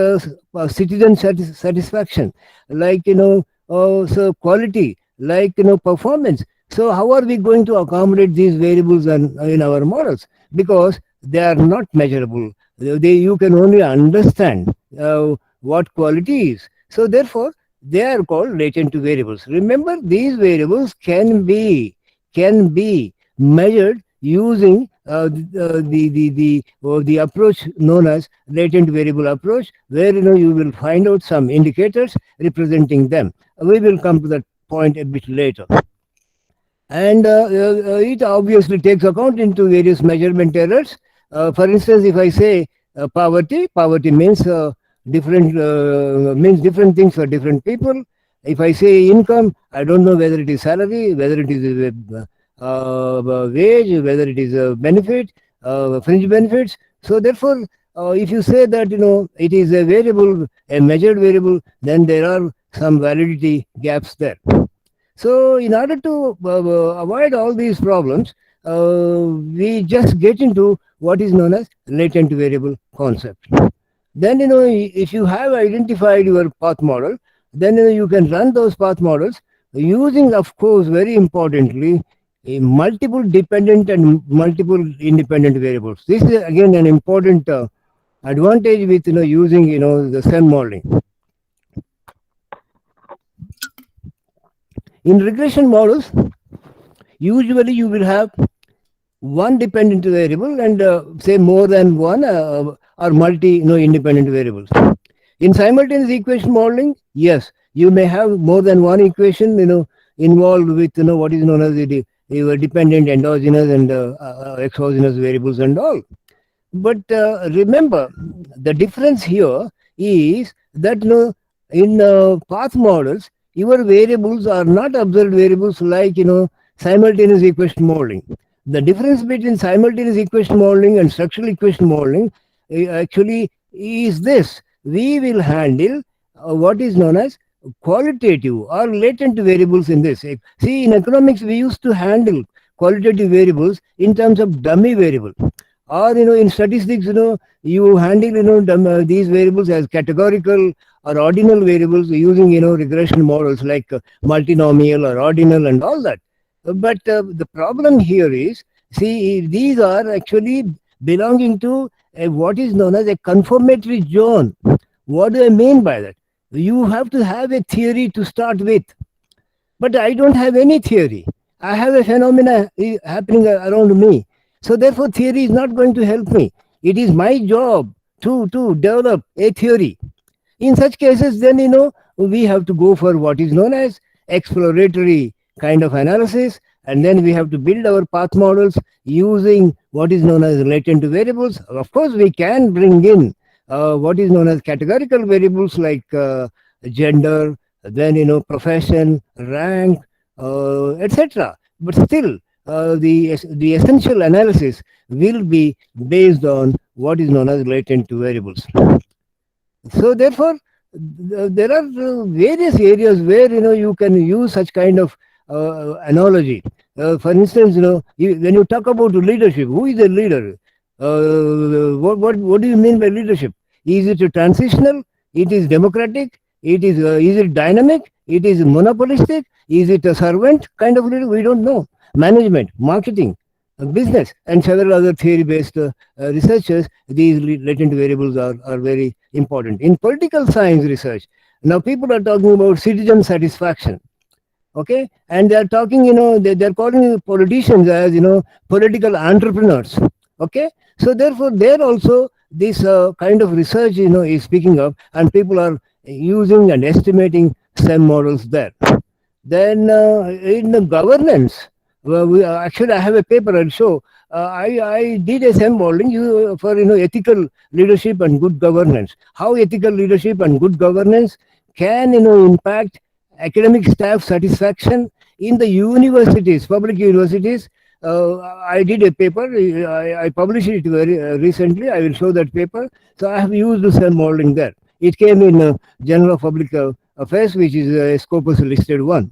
citizen satisfaction, like so quality, like performance. So how are we going to accommodate these variables in our models? Because they are not measurable. You can only understand what quality is. So therefore, they are called latent variables. Remember, these variables can be measured using the approach known as latent variable approach, where you will find out some indicators representing them. We will come to that point a bit later. And it obviously takes account into various measurement errors. For instance, if I say poverty means different things for different people. If I say income, I don't know whether it is salary, whether it is wage, whether it is a benefit, fringe benefits. So therefore, if you say that it is a variable, a measured variable, then there are some validity gaps there. So in order to avoid all these problems, we just get into what is known as latent variable concept. Then if you have identified your path model, then you can run those path models using, of course, very importantly, multiple dependent and multiple independent variables. This is again an important advantage with using the SEM modeling. In regression models, usually you will have one dependent variable and say more than one or multi independent variables. In simultaneous equation modeling, yes, you may have more than one equation involved with what is known as the dependent endogenous and exogenous variables and all. But remember, the difference here is that in path models, your variables are not observed variables like simultaneous equation modeling. The difference between simultaneous equation modeling and structural equation modeling actually is this: we will handle what is known as qualitative or latent variables in this. See, in economics, we used to handle qualitative variables in terms of dummy variable, or in statistics, you handle these variables as categorical or ordinal variables using regression models like multinomial or ordinal and all that. But the problem here is, see, these are actually belonging to what is known as a confirmatory zone. What do I mean by that? You have to have a theory to start with. But I don't have any theory. I have a phenomena happening around me. So therefore, theory is not going to help me. It is my job to develop a theory. In such cases, then we have to go for what is known as exploratory kind of analysis, and then we have to build our path models using what is known as latent variables. Of course, we can bring in what is known as categorical variables like gender, then profession, rank, etc. But still, the essential analysis will be based on what is known as latent variables. So therefore, there are various areas where you can use such kind of analogy. For instance, when you talk about leadership, who is a leader? What do you mean by leadership? Is it a transitional? It is democratic? Is it dynamic? It is monopolistic? Is it a servant kind of leader? We don't know. Management, marketing, business, and several other theory-based researchers, these latent variables are very important. In political science research, now people are talking about citizen satisfaction. Okay, and they're talking, they're calling politicians as political entrepreneurs. Okay, so therefore there also this kind of research is picking up, and people are using and estimating SEM models there. Then in the governance, well, actually I have a paper I'll show. I did a SEM modeling for ethical leadership and good governance. How ethical leadership and good governance can impact academic staff satisfaction in the universities, public universities. I did a paper. I published it very recently. I will show that paper. So I have used the SEM modeling there. It came in Journal of Public Affairs, which is a Scopus listed one.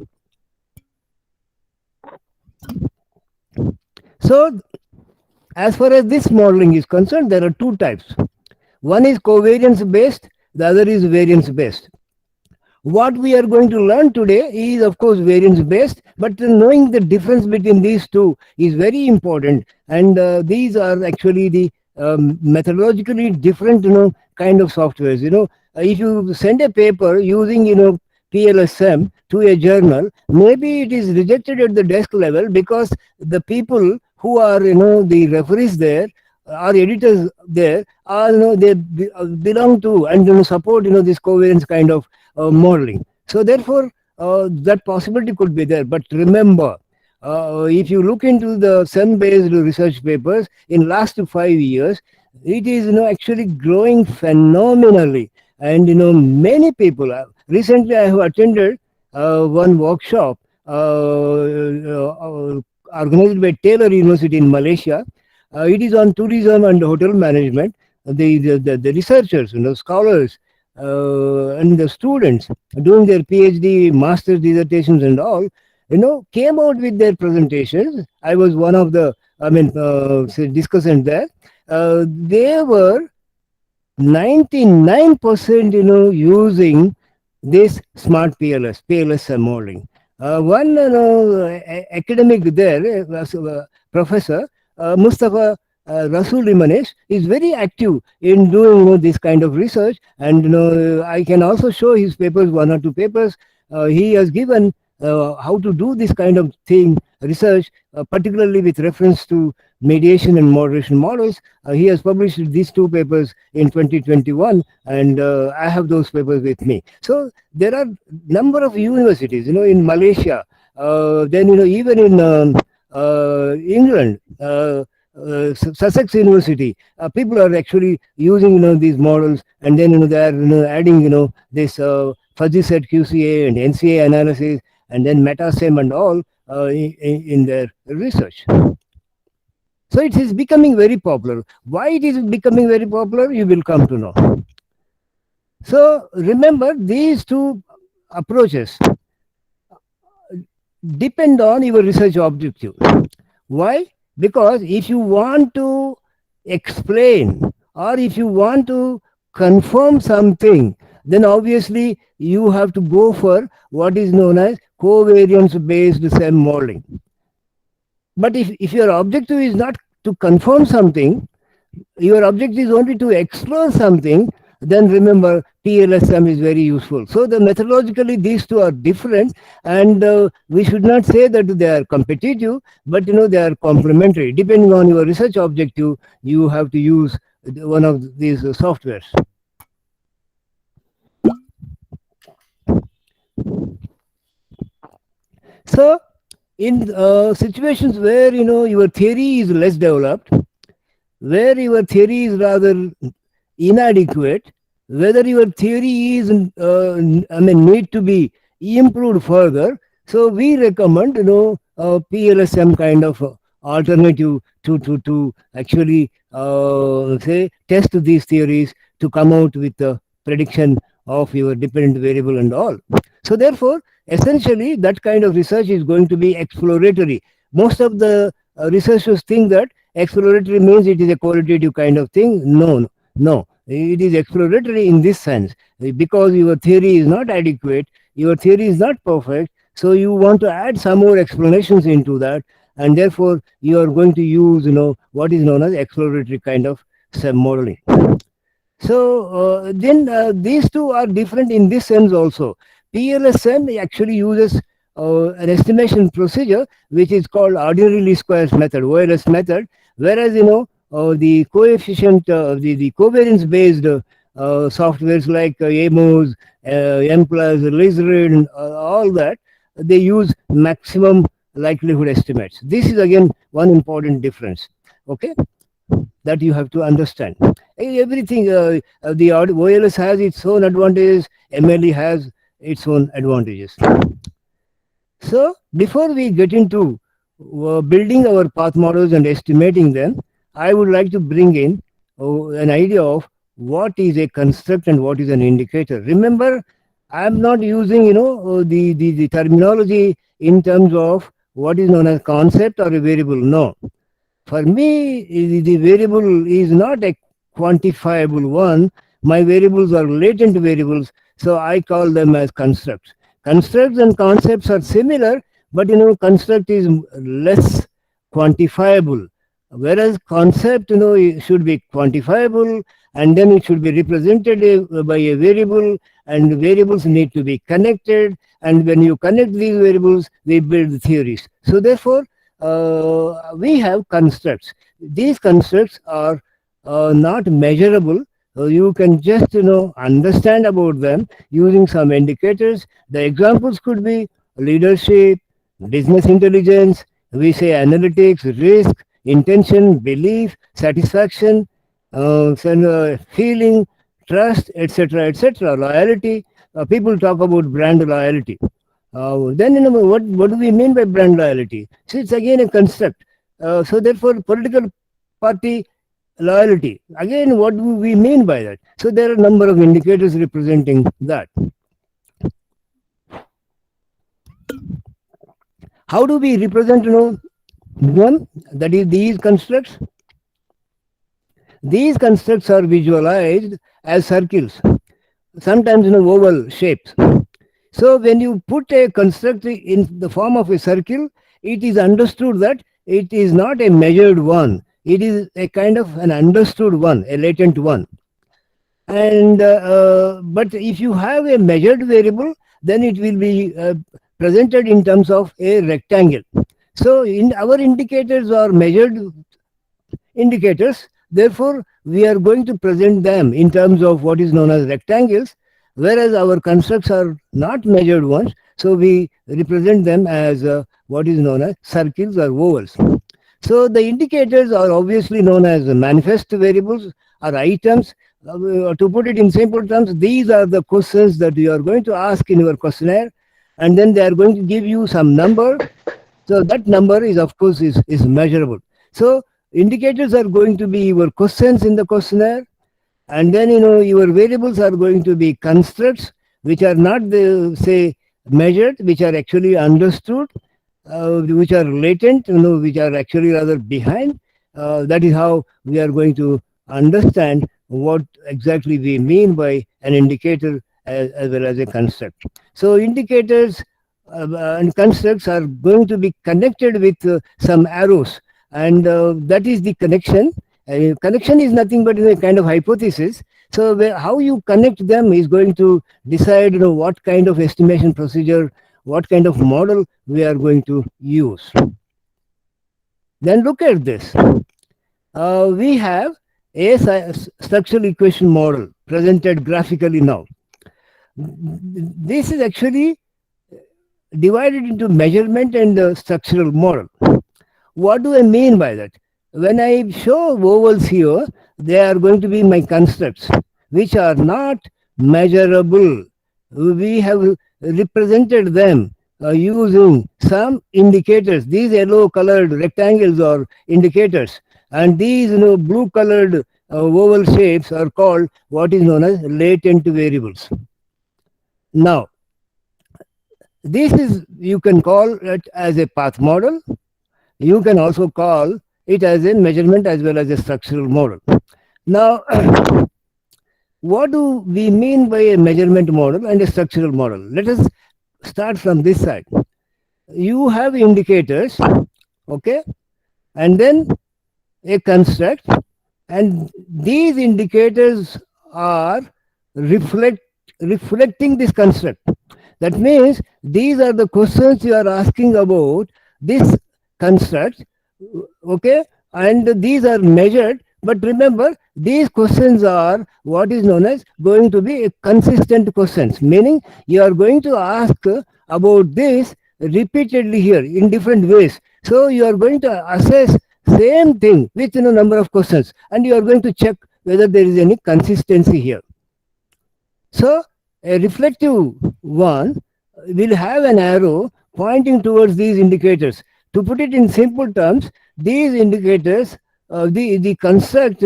So as far as this modeling is concerned, there are two types. One is covariance based, the other is variance based. What we are going to learn today is, of course, variance based, but knowing the difference between these two is very important. And these are actually the methodologically different kind of softwares. If you send a paper using PLSM to a journal, maybe it is rejected at the desk level because the people who are the referees there or editors there are they belong to and support this covariance kind of modeling. So therefore that possibility could be there. But remember, if you look into the SEM based research papers in last 5 years, it is actually growing phenomenally. And many people recently I have attended one workshop organized by Taylor University in Malaysia. It is on tourism and hotel management. The researchers, scholars, and the students doing their PhD, master's dissertations and all, came out with their presentations. I was one of the, discussant there. They were 99% using this smart PLS modeling. One academic there, Professor Mustafa Rasul Imanesh, is very active in doing this kind of research, and I can also show his papers, one or two papers. He has given how to do this kind of thing, research, particularly with reference to mediation and moderation models. He has published these two papers in 2021, and I have those papers with me. So there are number of universities, in Malaysia, then even in England, Sussex University, people are actually using these models, and then they are adding this fuzzy set QCA and NCA analysis, and then MetaSem and all in their research. So it is becoming very popular. Why it is becoming very popular, you will come to know. So remember, these two approaches depend on your research objective. Why? Because if you want to explain or if you want to confirm something, then obviously you have to go for what is known as covariance based SEM modeling. But if your objective is not to confirm something, your objective is only to explore something, then remember PLSM is very useful. So the methodologically these two are different, and we should not say that they are competitive, but they are complementary. Depending on your research objective, you have to use one of these softwares. So in situations where your theory is less developed, where your theory is rather inadequate, whether your theory is need to be improved further. So we recommend PLSM kind of alternative to actually say test these theories to come out with the prediction of your dependent variable and all. So therefore, essentially, that kind of research is going to be exploratory. Most of the researchers think that exploratory means it is a qualitative kind of thing. No, no. It is exploratory in this sense because your theory is not adequate, your theory is not perfect, so you want to add some more explanations into that, and therefore you are going to use what is known as exploratory kind of modeling. So then these two are different in this sense also. PLSM actually uses an estimation procedure which is called ordinary least squares method, OLS method, whereas the coefficient, the covariance based softwares like AMOS, M plus, Lizard, and all that, they use maximum likelihood estimates. This is again one important difference. Okay, that you have to understand. Everything, the OLS has its own advantages, MLE has its own advantages. So before we get into building our path models and estimating them, I would like to bring in an idea of what is a construct and what is an indicator. Remember, I'm not using the terminology in terms of what is known as concept or a variable. No, for me, the variable is not a quantifiable one. My variables are latent variables, so I call them as constructs. Constructs and concepts are similar, but construct is less quantifiable. Whereas concept, should be quantifiable, and then it should be represented by a variable, and variables need to be connected. And when you connect these variables, we build theories. So therefore, we have constructs. These constructs are not measurable. You can just understand about them using some indicators. The examples could be leadership, business intelligence, we say analytics, risk, intention, belief, satisfaction, feeling, trust, etc., etc., loyalty. People talk about brand loyalty. Then what do we mean by brand loyalty? So it's again a construct. So therefore, political party loyalty. Again, what do we mean by that? So there are a number of indicators representing that. How do we represent one? That is these constructs. These constructs are visualized as circles, sometimes oval shapes. So when you put a construct in the form of a circle, it is understood that it is not a measured one. It is a kind of an understood one, a latent one. And but if you have a measured variable, then it will be presented in terms of a rectangle. So in our indicators are measured indicators. Therefore, we are going to present them in terms of what is known as rectangles, whereas our constructs are not measured ones. So we represent them as what is known as circles or ovals. So the indicators are obviously known as manifest variables or items. To put it in simple terms, these are the questions that you are going to ask in your questionnaire, and then they are going to give you some number. So that number is, of course, is measurable. So indicators are going to be your questions in the questionnaire, and then your variables are going to be constructs, which are not say measured, which are actually understood, which are latent, which are actually rather behind. That is how we are going to understand what exactly we mean by an indicator as well as a construct. So indicators and constructs are going to be connected with some arrows, and that is the connection. Connection is nothing but a kind of hypothesis. So how you connect them is going to decide what kind of estimation procedure, what kind of model we are going to use. Then look at this. We have a structural equation model presented graphically now. This is actually divided into measurement and structural model. What do I mean by that? When I show vowels here, they are going to be my constructs, which are not measurable. We have represented them using some indicators. These yellow colored rectangles are indicators, and these blue colored vowel shapes are called what is known as latent variables. Now, this is, you can call it as a path model. You can also call it as a measurement as well as a structural model. Now, what do we mean by a measurement model and a structural model? Let us start from this side. You have indicators, okay, and then a construct, and these indicators are reflecting this construct. That means these are the questions you are asking about this construct, okay, and these are measured. But remember, these questions are what is known as going to be consistent questions, meaning you are going to ask about this repeatedly here in different ways. So you are going to assess same thing with number of questions, and you are going to check whether there is any consistency here. So a reflective one will have an arrow pointing towards these indicators. To put it in simple terms, these indicators, the construct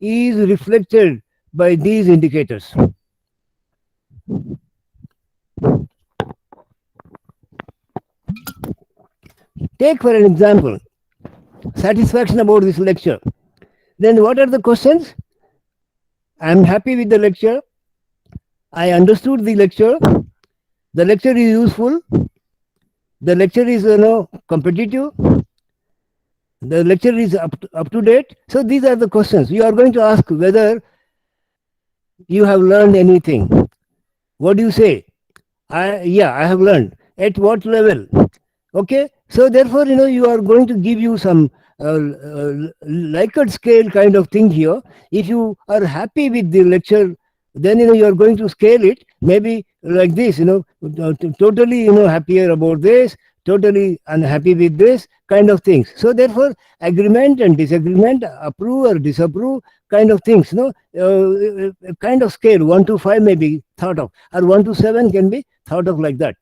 is reflected by these indicators. Take for an example, satisfaction about this lecture. Then what are the questions? I am happy with the lecture. I understood the lecture. The lecture is useful. The lecture is competitive. The lecture is up to date. So these are the questions. You are going to ask whether you have learned anything. What do you say? Yeah, I have learned. At what level? Okay. So therefore, you are going to give you some Likert scale kind of thing here. If you are happy with the lecture, then you are going to scale it maybe like this, totally happier about this, totally unhappy with this kind of things. So therefore, agreement and disagreement, approve or disapprove kind of things, kind of scale 1 to 5 may be thought of, or 1 to 7 can be thought of like that.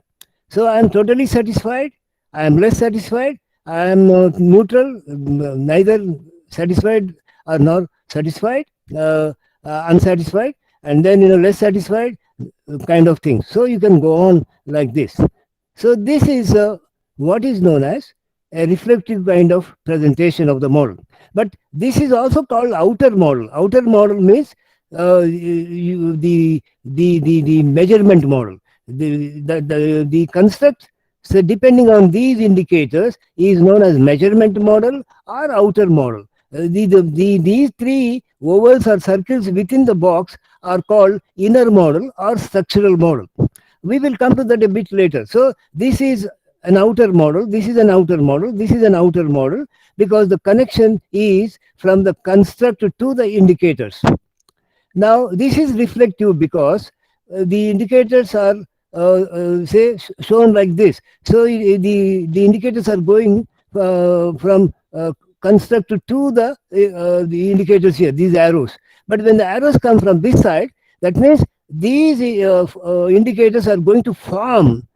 So I am totally satisfied, I am less satisfied, I am neutral, neither satisfied or nor satisfied, unsatisfied, and then less satisfied kind of thing. So you can go on like this. So this is what is known as a reflective kind of presentation of the model. But this is also called outer model. Outer model means the measurement model. The construct, so depending on these indicators, is known as measurement model or outer model. These three ovals or circles within the box are called inner model or structural model. We will come to that a bit later. So this is an outer model, this is an outer model, this is an outer model, because the connection is from the construct to the indicators. Now this is reflective because the indicators are say shown like this. So the indicators are going from construct to the indicators here, these arrows. But when the arrows come from this side, that means these indicators are going to form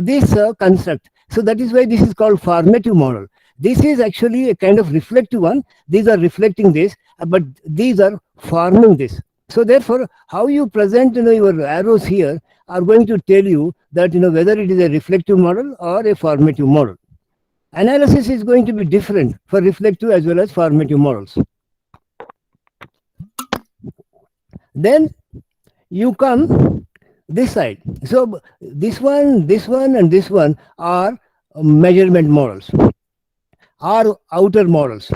this construct. So that is why this is called formative model. This is actually a kind of reflective one. These are reflecting this, but these are forming this. So therefore, how you present your arrows here are going to tell you that whether it is a reflective model or a formative model. Analysis is going to be different for reflective as well as formative models. Then you come this side. So this one, and this one are measurement models, are outer models.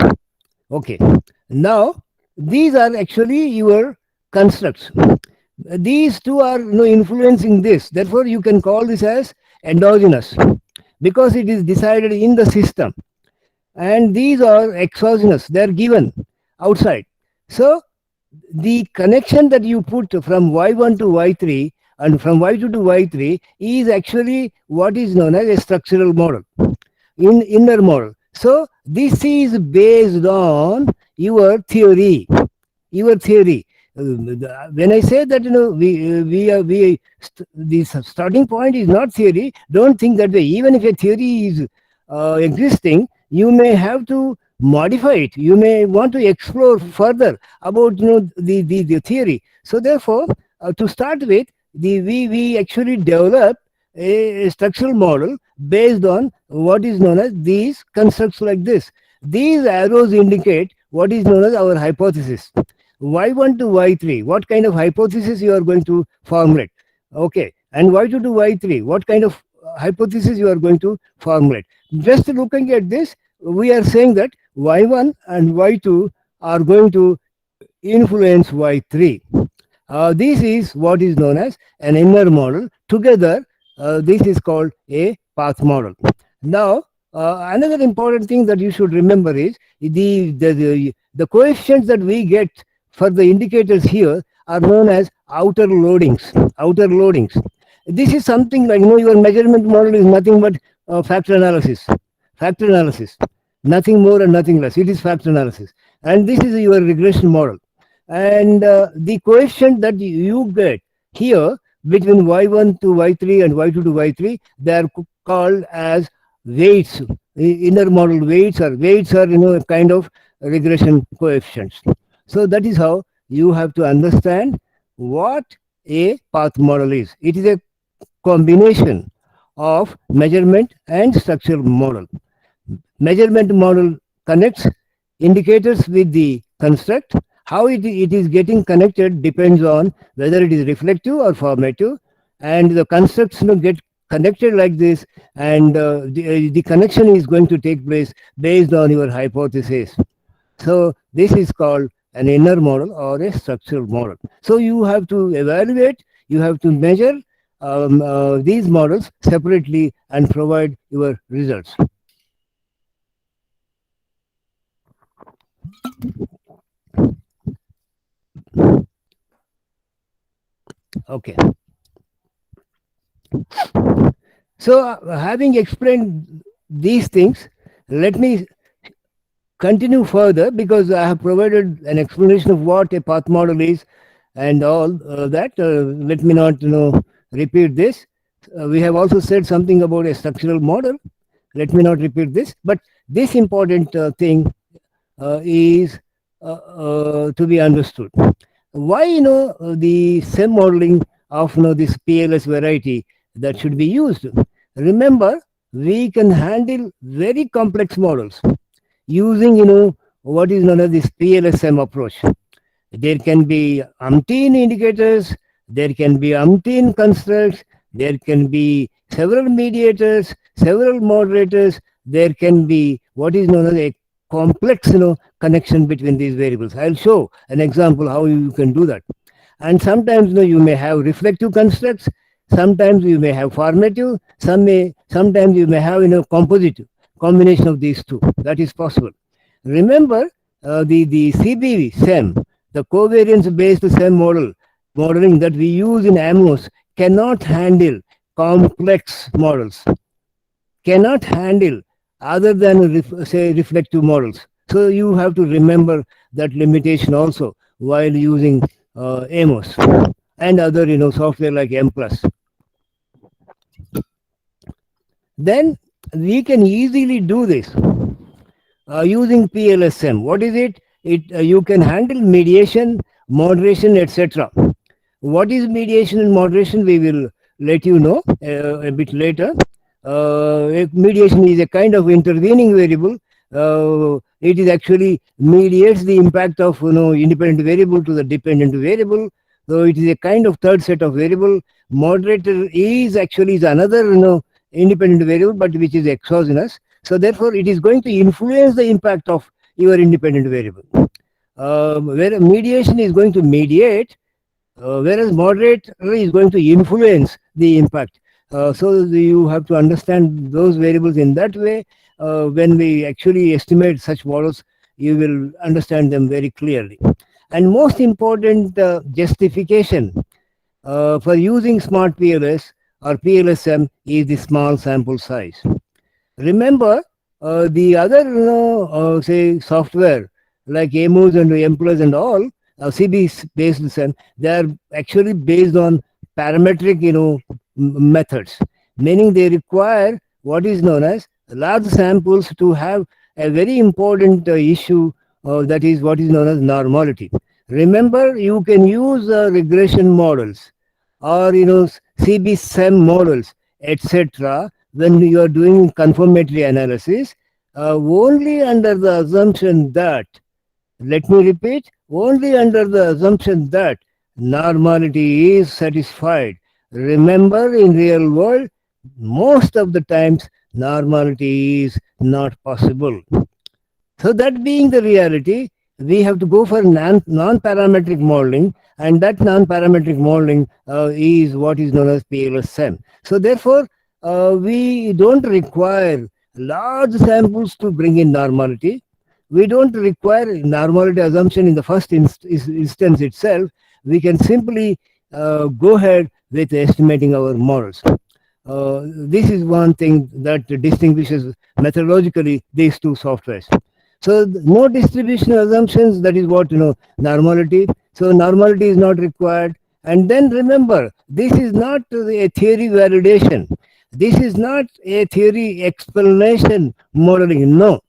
Okay. Now these are actually your constructs. These two are influencing this. Therefore, you can call this as endogenous, because it is decided in the system. And these are exogenous, they are given outside. So the connection that you put from y1 to y3 and from Y2 to Y3 is actually what is known as a structural model, inner model. So this is based on your theory, your theory. When I say that, the starting point is not theory. Don't think that way. Even if a theory is existing, you may have to modify it. You may want to explore further about the theory. So therefore, to start with, we actually develop a structural model based on what is known as these constructs like this. These arrows indicate what is known as our hypothesis. Y1 to Y3, what kind of hypothesis you are going to formulate? Okay, and Y2 to Y3, what kind of hypothesis you are going to formulate? Just looking at this, we are saying that Y1 and Y2 are going to influence Y3. This is what is known as an inner model. Together, this is called a path model. Now, another important thing that you should remember is the coefficients that we get for the indicators here are known as outer loadings. Outer loadings. This is something like, your measurement model is nothing but factor analysis. Factor analysis. Nothing more and nothing less. It is factor analysis. And this is your regression model. And the coefficient that you get here between Y1 to Y3 and Y2 to Y3, they are called as weights. Inner model weights are a kind of regression coefficients. So that is how you have to understand what a path model is. It is a combination of measurement and structural model. Measurement model connects indicators with the construct. How it is getting connected depends on whether it is reflective or formative, and the constructs get connected like this, and the connection is going to take place based on your hypothesis. So this is called an inner model or a structural model. So you have to evaluate, you have to measure these models separately and provide your results. Okay. So having explained these things, let me continue further, because I have provided an explanation of what a path model is and all that. Let me not repeat this. We have also said something about a structural model. Let me not repeat this, but this important thing is to be understood. Why the SEM modeling of this PLS variety that should be used? Remember, we can handle very complex models using what is known as this PLSM approach. There can be umpteen indicators, there can be umpteen constructs, there can be several mediators, several moderators, there can be what is known as a complex connection between these variables. I'll show an example how you can do that. And sometimes you may have reflective constructs, sometimes you may have formative, sometimes you may have composite combination of these two. That is possible. Remember, the CBV SEM, the covariance based SEM modeling that we use in AMOS cannot handle complex models, cannot handle other than say reflective models. So you have to remember that limitation also while using AMOS and other software like M+. Then we can easily do this using PLSM. What is it? You can handle mediation, moderation, etc. What is mediation and moderation? We will let you know a bit later. Mediation is a kind of intervening variable. It is actually mediates the impact of independent variable to the dependent variable. So it is a kind of third set of variable. Moderator is another independent variable, but which is exogenous. So therefore, it is going to influence the impact of your independent variable. Where mediation is going to mediate, whereas moderator is going to influence the impact. So you have to understand those variables in that way. When we actually estimate such models, you will understand them very clearly. And most important justification for using smart PLS or PLSM is the small sample size. Remember, the other, say, software like AMOS and M Plus and all, CB based SEM, they are actually based on parametric, methods, meaning they require what is known as large samples to have a very important issue, that is what is known as normality. Remember, you can use regression models or CB SEM models, etc., when you are doing confirmatory analysis, only under the assumption that, let me repeat, only under the assumption that normality is satisfied. Remember, in real world, most of the times normality is not possible. So that being the reality, we have to go for non-parametric modeling, and that non-parametric modeling is what is known as PLSM. So therefore, we don't require large samples to bring in normality. We don't require normality assumption in the first instance itself. We can simply go ahead with estimating our models. This is one thing that distinguishes methodologically these two softwares. So no distribution assumptions, that is what, normality. So normality is not required. And then remember, this is not a theory validation. This is not a theory explanation modeling. No,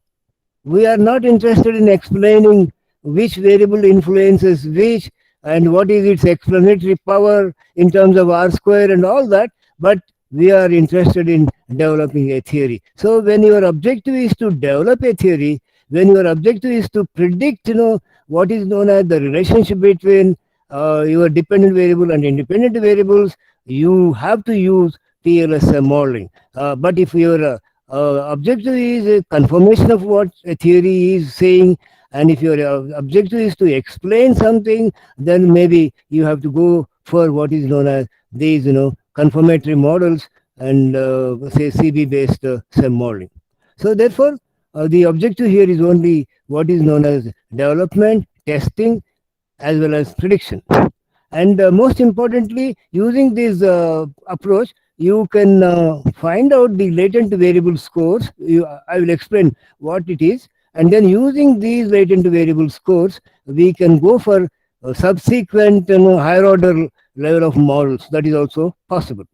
we are not interested in explaining which variable influences which and what is its explanatory power in terms of R square and all that, but we are interested in developing a theory. So when your objective is to develop a theory, when your objective is to predict, what is known as the relationship between your dependent variable and independent variables, you have to use PLSM modeling. But if your objective is a confirmation of what a theory is saying, and if your objective is to explain something, then maybe you have to go for what is known as these, confirmatory models and say CB based SEM modeling. So therefore, the objective here is only what is known as development, testing, as well as prediction. And most importantly, using this approach, you can find out the latent variable scores. I will explain what it is. And then using these latent variable scores, we can go for subsequent higher order level of models. That is also possible.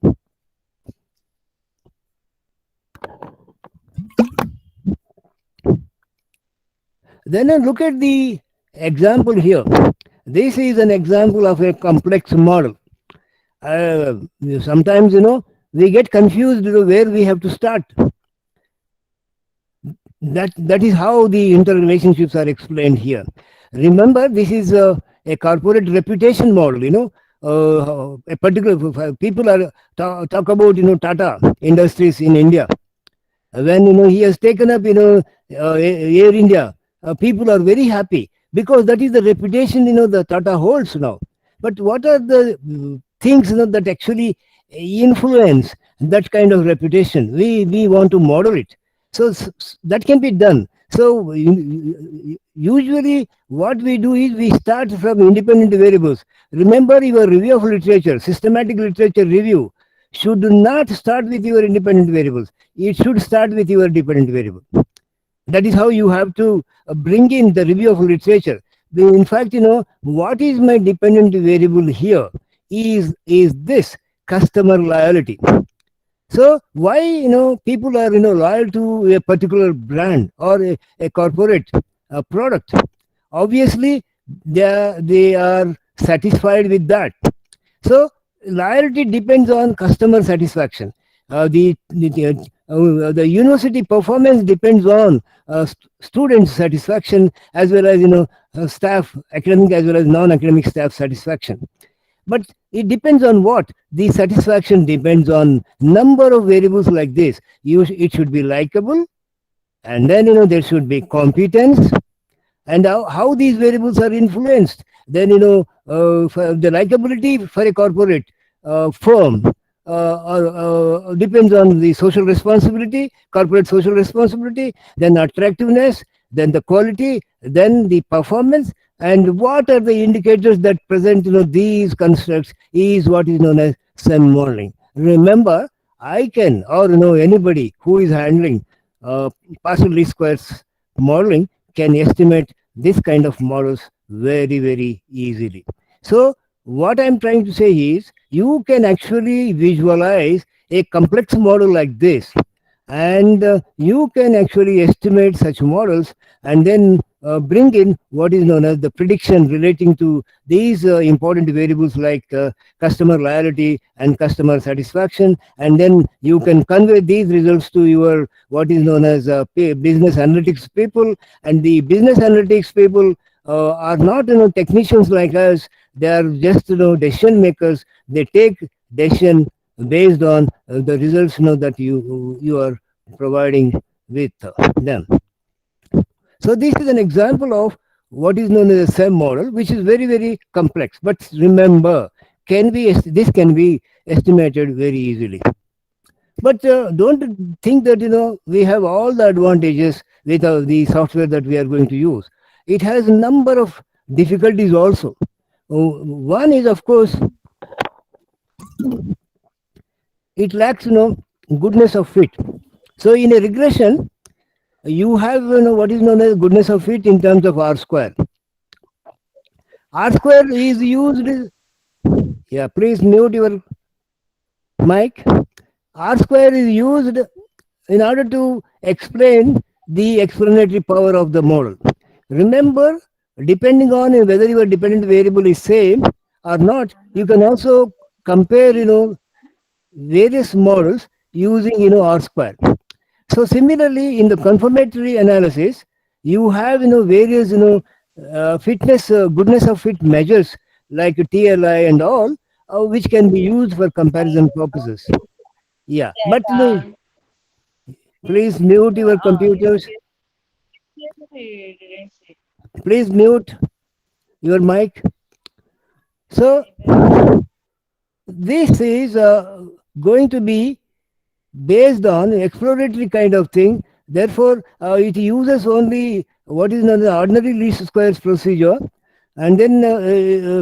Then look at the example here. This is an example of a complex model. Sometimes, we get confused where we have to start. That is how the interrelationships are explained here. Remember, this is a corporate reputation model. A particular people are talk about Tata Industries in India. When he has taken up Air India, people are very happy because that is the reputation the Tata holds now. But what are the things that actually influence that kind of reputation? We want to model it. So that can be done. So usually what we do is we start from independent variables. Remember, your review of literature, systematic literature review, should not start with your independent variables. It should start with your dependent variable. That is how you have to bring in the review of literature. In fact, what is my dependent variable here is this customer loyalty. So why people are loyal to a particular brand or a corporate product? Obviously, they are satisfied with that. So loyalty depends on customer satisfaction. The university performance depends on student satisfaction, as well as staff, academic as well as non-academic staff satisfaction. But it depends on what? The satisfaction depends on number of variables like this. It should be likable, and then there should be competence, and how these variables are influenced. Then for the likability for a corporate firm depends on the social responsibility, corporate social responsibility, then attractiveness, then the quality, then the performance, And what are the indicators that present these constructs is what is known as SEM modeling. Remember, I can, or anybody who is handling uh, partial least squares modeling can estimate this kind of models very, very easily. So what I'm trying to say is you can actually visualize a complex model like this, and you can actually estimate such models, and then bring in what is known as the prediction relating to these important variables like customer loyalty and customer satisfaction, and then you can convey these results to your what is known as business analytics people. And the business analytics people are not technicians like us. They are just decision makers. They take decision based on the results that you are providing with them. So this is an example of what is known as a SEM model, which is very, very complex. But remember, this can be estimated very easily. But don't think that we have all the advantages with the software that we are going to use. It has a number of difficulties also. One is, of course, it lacks goodness of fit. So in a regression, you have what is known as goodness of fit in terms of R square. R square is used. Yeah, please mute your mic. R square is used in order to explain the explanatory power of the model. Remember, depending on whether your dependent variable is same or not, you can also compare various models using R square. So similarly, in the confirmatory analysis, you have various fitness goodness of fit measures like TLI and all, which can be used for comparison purposes. Yeah, Yes, but please mute your computers. Please mute your mic. So this is going to be based on exploratory kind of thing. Therefore, it uses only what is known as ordinary least squares procedure, and then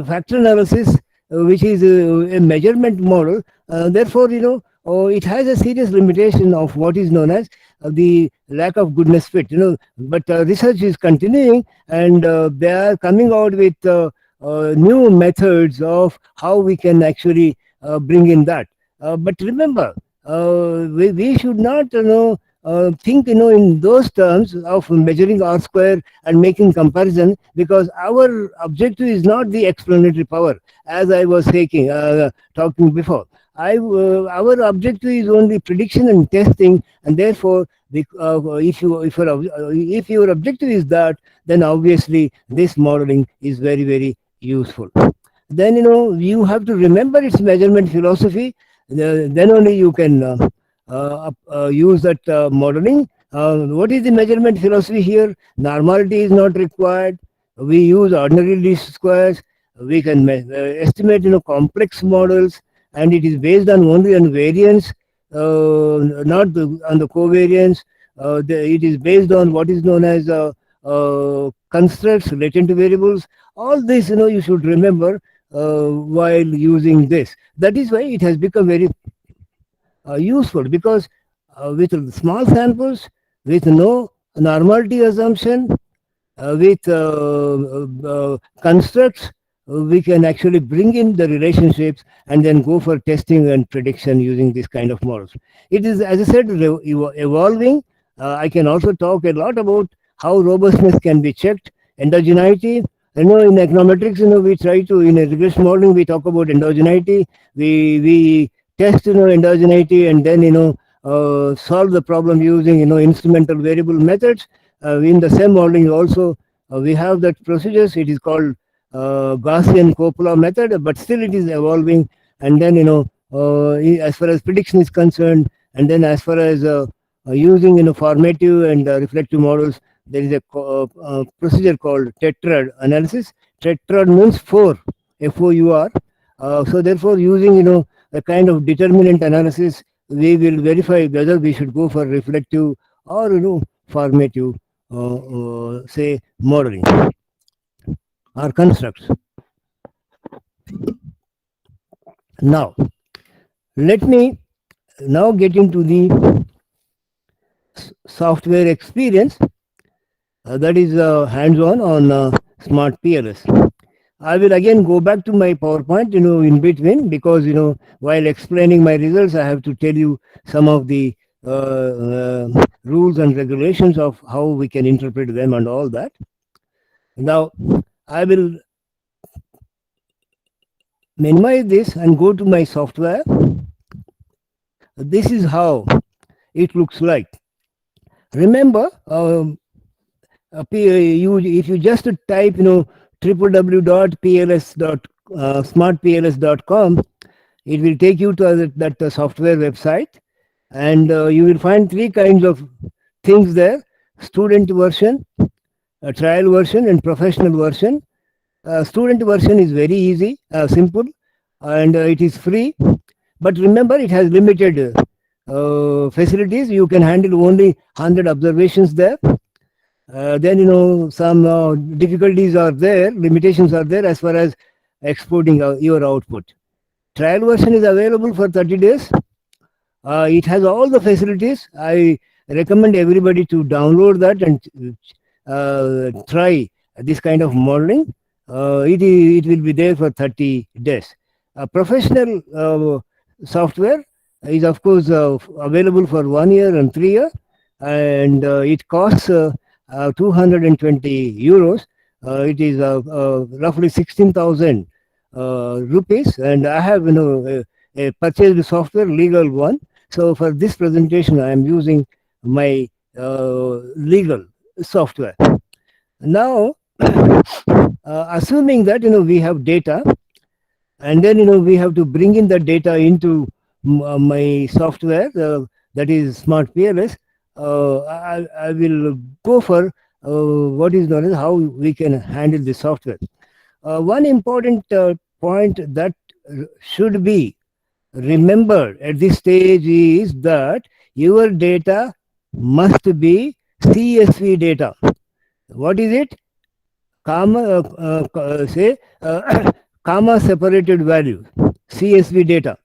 factor analysis, which is a measurement model. Therefore, it has a serious limitation of what is known as the lack of goodness fit. But research is continuing, and they are coming out with new methods of how we can actually bring in that. But remember, we should not think in those terms of measuring R square and making comparison, because our objective is not the explanatory power, as I was talking before. Our objective is only prediction and testing, and therefore if your objective is that, then obviously this modeling is very, very useful. Then you have to remember its measurement philosophy. Then only you can use that modeling. What is the measurement philosophy here? Normality is not required. We use ordinary least squares. We can estimate complex models, and it is based on only on variance, not on the covariance. It is based on what is known as constructs, latent variables. All this you should remember while using this. That is why it has become very useful, because with small samples, with no normality assumption, with constructs, we can actually bring in the relationships and then go for testing and prediction using this kind of models. It is, as I said, evolving. I can also talk a lot about how robustness can be checked, endogeneity. In econometrics, we try to, in a regression modeling, we talk about endogeneity. We test, endogeneity, and then, solve the problem using, instrumental variable methods. In the SEM modeling also, we have that procedures. It is called Gaussian Coppola method, but still it is evolving. And then, as far as prediction is concerned, and then as far as using, formative and reflective models, there is a procedure called tetrad analysis. Tetrad means four, FOUR. So therefore, using, a kind of determinant analysis, we will verify whether we should go for reflective or, formative, say, modeling. or constructs. Now, let me now get into the software experience that is hands-on on Smart PLS. I will again go back to my PowerPoint, in between, because, while explaining my results, I have to tell you some of the rules and regulations of how we can interpret them and all that. Now, I will minimize this and go to my software. This is how it looks like. Remember, if you just type, www.smartpls.com, it will take you to that software website, and you will find three kinds of things there: student version, a trial version, and professional version. Student version is very easy, simple, and it is free. But remember, it has limited facilities. You can handle only 100 observations there. Then some difficulties are there, limitations are there as far as exporting your output. Trial version is available for 30 days. It has all the facilities. I recommend everybody to download that and try this kind of modeling. It will be there for 30 days. Professional software is of course available for 1 year and 3 years, and it costs 220 euros. It is roughly 16,000 rupees, and I have purchased the software, legal one. So for this presentation, I am using my legal software. Now, assuming that we have data, and then we have to bring in the data into my software, that is Smart PLS. I will go for what is known as how we can handle the software. One important point that should be remembered at this stage is that your data must be CSV data. What is it? Comma separated value, CSV data.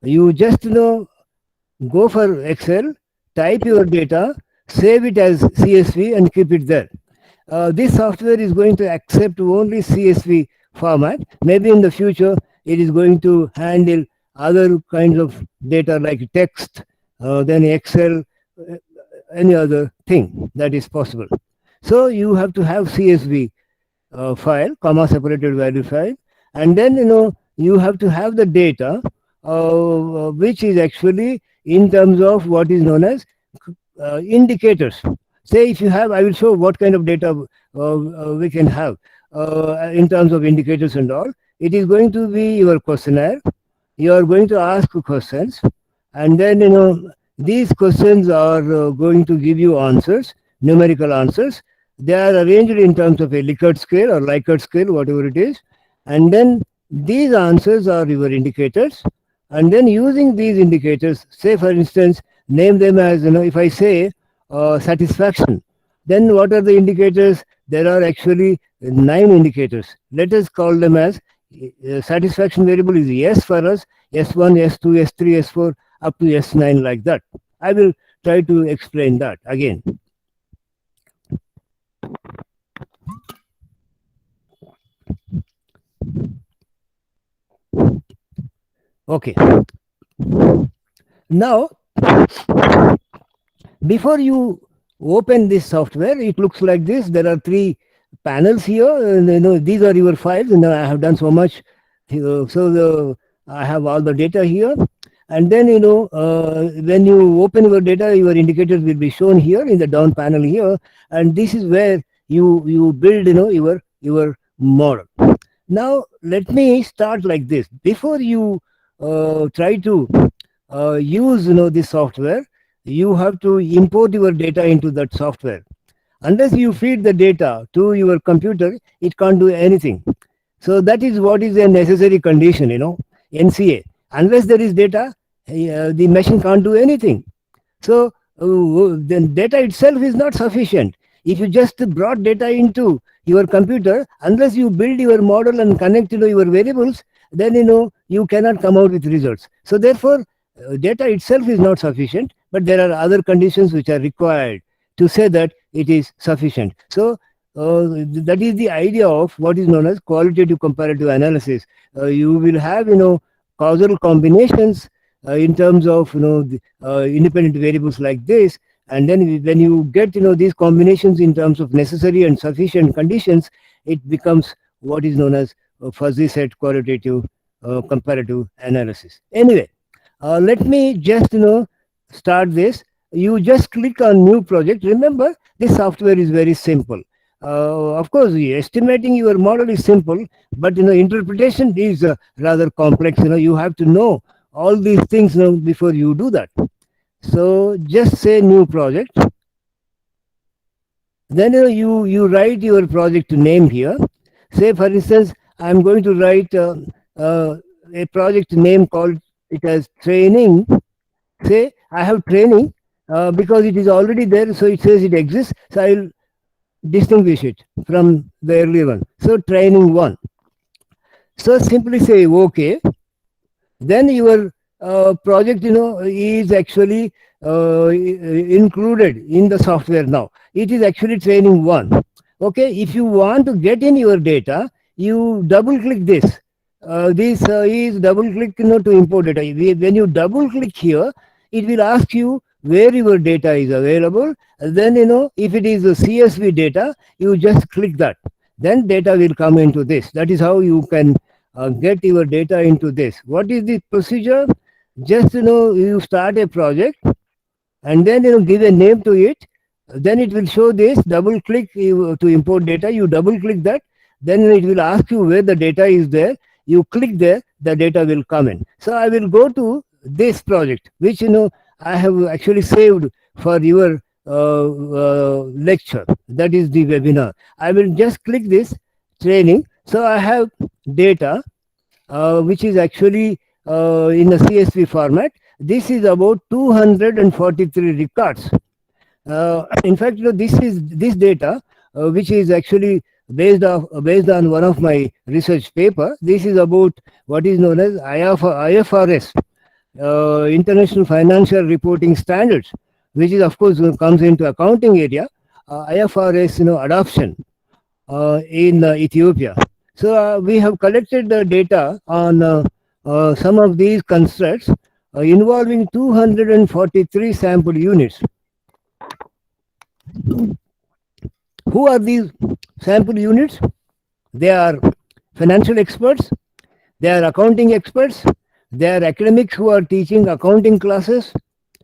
You just go for Excel, type your data, save it as CSV and keep it there. This software is going to accept only CSV format. Maybe in the future it is going to handle other kinds of data like text, then Excel, any other thing that is possible. So you have to have CSV file, comma separated value file, and then you have to have the data which is actually in terms of what is known as indicators. Say if you have, I will show what kind of data we can have in terms of indicators and all. It is going to be your questionnaire. You are going to ask questions, and then these questions are going to give you answers, numerical answers. They are arranged in terms of a Likert scale or Likert scale, whatever it is, and then these answers are your indicators. And then using these indicators, say for instance, name them as, if I say satisfaction, then what are the indicators? There are actually 9 indicators. Let us call them as satisfaction variable is S for us, S1, S2, S3, S4, up to S9, like that. I will try to explain that again. Okay. Now, before you open this software, it looks like this. There are 3 panels here. These are your files, and I have done so much. I have all the data here. And then, when you open your data, your indicators will be shown here in the down panel here. And this is where you build, your model. Now, let me start like this. Before you try to use, this software, you have to import your data into that software. Unless you feed the data to your computer, it can't do anything. So that is what is a necessary condition, NCA. Unless there is data, the machine can't do anything. So then data itself is not sufficient. If you just brought data into your computer, unless you build your model and connect your variables, then you cannot come out with results. So therefore, data itself is not sufficient, but there are other conditions which are required to say that it is sufficient. So that is the idea of what is known as qualitative comparative analysis. You will have causal combinations in terms of independent variables like this, and then when you get these combinations in terms of necessary and sufficient conditions, it becomes what is known as fuzzy set qualitative comparative analysis. Anyway, let me just start this. You just click on new project. Remember, this software is very simple. Of course, estimating your model is simple, but interpretation is rather complex. You have to know all these things before you do that. So just say new project. Then you write your project name here. Say for instance, I'm going to write a project name called it as training. Say I have training because it is already there, so it says it exists. So I'll distinguish it from the earlier one. So training 1. So simply say OK. Then your project is actually included in the software now. It is actually training 1. Okay, if you want to get in your data, you double click this. This is double click to import data. When you double click here, it will ask you where your data is available. Then if it is a CSV data, you just click that. Then data will come into this. That is how you can get your data into this. What is the procedure? Just you start a project and then give a name to it. Then it will show this. Double click to import data. You double click that. Then it will ask you where the data is there. You click there, the data will come in. So I will go to this project, which I have actually saved for your lecture. That is the webinar. I will just click this training. So I have data which is actually in a CSV format. This is about 243 records. In fact, this data, which is actually based on one of my research paper. This is about what is known as IFRS, International Financial Reporting Standards, which is of course comes into accounting area. IFRS, adoption in Ethiopia. So we have collected the data on some of these constructs involving 243 sample units. Who are these sample units? They are financial experts, they are accounting experts, they are academics who are teaching accounting classes,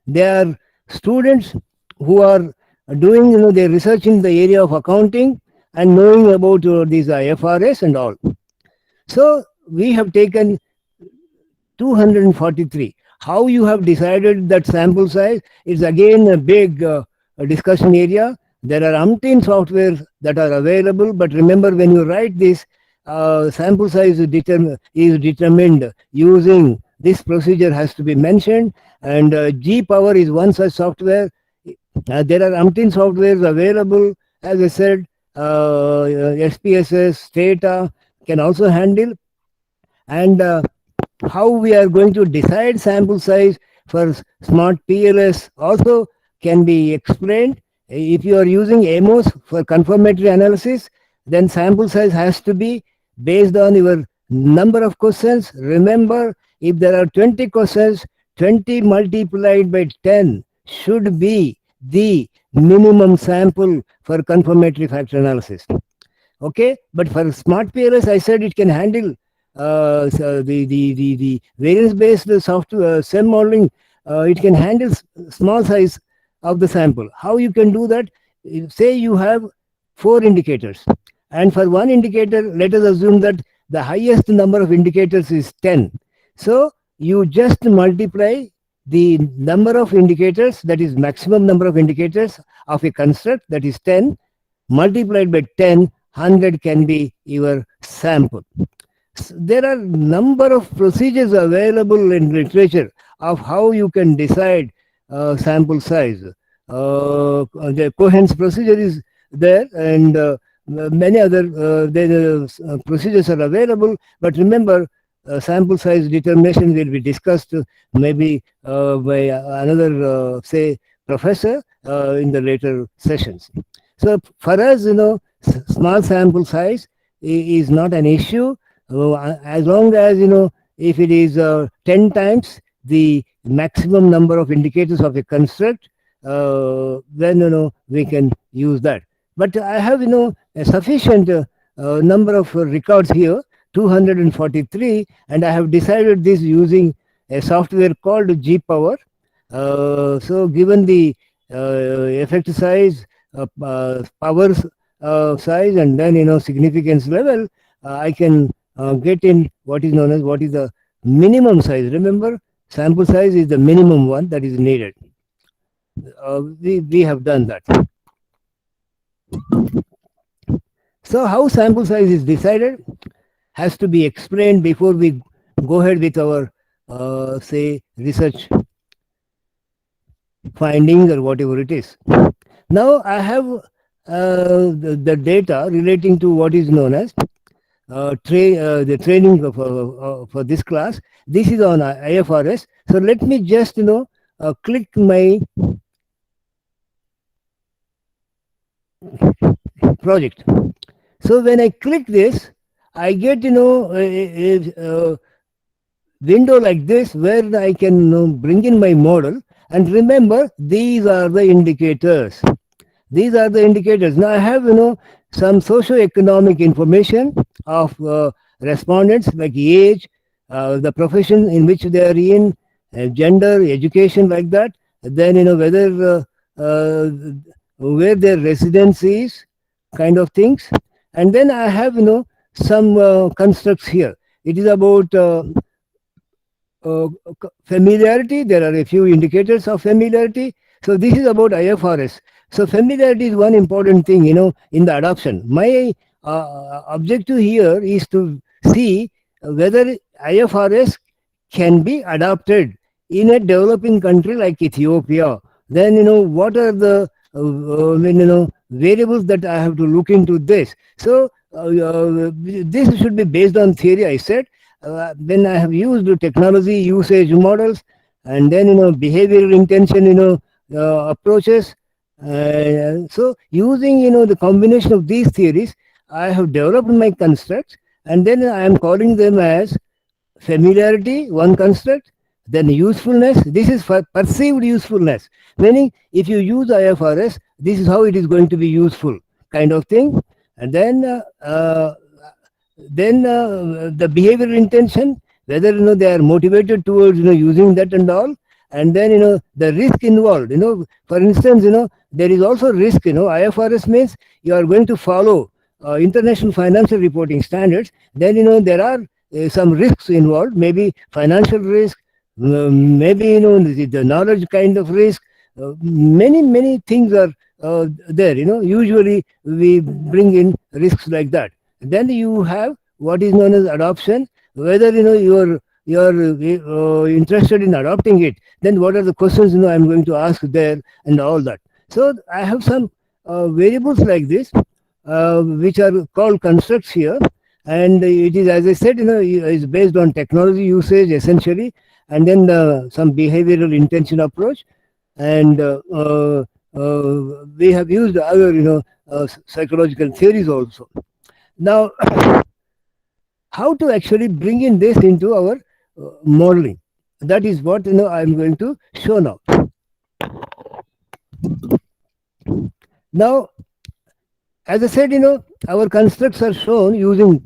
they are students who are doing their research in the area of accounting and knowing about these IFRS and all. So we have taken 243. How you have decided that sample size is again a big discussion area. There are umpteen softwares that are available, but remember when you write this, sample size is determined using this procedure has to be mentioned, and G-Power is one such software. There are umpteen softwares available. As I said, SPSS, Stata can also handle. And how we are going to decide sample size for smart PLS also can be explained. If you are using AMOS for confirmatory analysis, then sample size has to be based on your number of questions. Remember, if there are 20 questions, 20 multiplied by 10 should be the minimum sample for confirmatory factor analysis. Okay, but for smart PLS, I said it can handle so the variance-based software SEM modeling. It can handle small size of the sample. How you can do that? Say you have 4 indicators, and for one indicator, let us assume that the highest number of indicators is 10. So you just multiply the number of indicators, that is maximum number of indicators of a construct, that is 10, multiplied by 10, 100 can be your sample. There are number of procedures available in literature of how you can decide sample size. The Cohen's procedure is there, and many other procedures are available. But remember, sample size determination will be discussed maybe by another, say, professor in the later sessions. So for us, small sample size is not an issue, as long as, if it is 10 times the maximum number of indicators of a construct, then we can use that. But I have a sufficient number of records here, 243, and I have decided this using a software called GPower. So given the effect size, power size, and then significance level, I can get in what is known as what is the minimum size. Remember, sample size is the minimum one that is needed. We have done that. So how sample size is decided has to be explained before we go ahead with our say research findings or whatever it is. Now I have the data relating to what is known as the training for this class. This is on IFRS. So let me just click my project. So when I click this, I get a window like this where I can bring in my model. And remember, these are the indicators. These are the indicators. Now I have some socio-economic information of respondents, like age, the profession in which they are in, gender, education, like that. Then whether where their residence is, kind of things. And then I have some constructs here. It is about familiarity. There are a few indicators of familiarity. So this is about IFRS. So familiarity is one important thing, in the adoption. My objective here is to see whether IFRS can be adopted in a developing country like Ethiopia. Then, what are the variables that I have to look into this. So this should be based on theory, I said. Then I have used technology usage models, and then behavioral intention approaches. So using the combination of these theories, I have developed my constructs, and then I am calling them as familiarity, one construct. Then usefulness, this is for perceived usefulness, meaning if you use IFRS, this is how it is going to be useful, kind of thing. And then the behavioral intention, whether they are motivated towards using that and all. And then the risk involved, for instance, there is also risk. IFRS means you are going to follow international financial reporting standards. Then there are some risks involved, maybe financial risk, maybe the knowledge kind of risk. Many things are there. Usually we bring in risks like that. Then you have what is known as adoption, whether you're interested in adopting it. Then what are the questions I'm going to ask there, and all that. So I have some variables like this, which are called constructs here. And it is, as I said, is based on technology usage essentially, and then some behavioral intention approach. And we have used other psychological theories also. Now, how to actually bring in this into our modeling? That is what I'm going to show now. Now, as I said, our constructs are shown using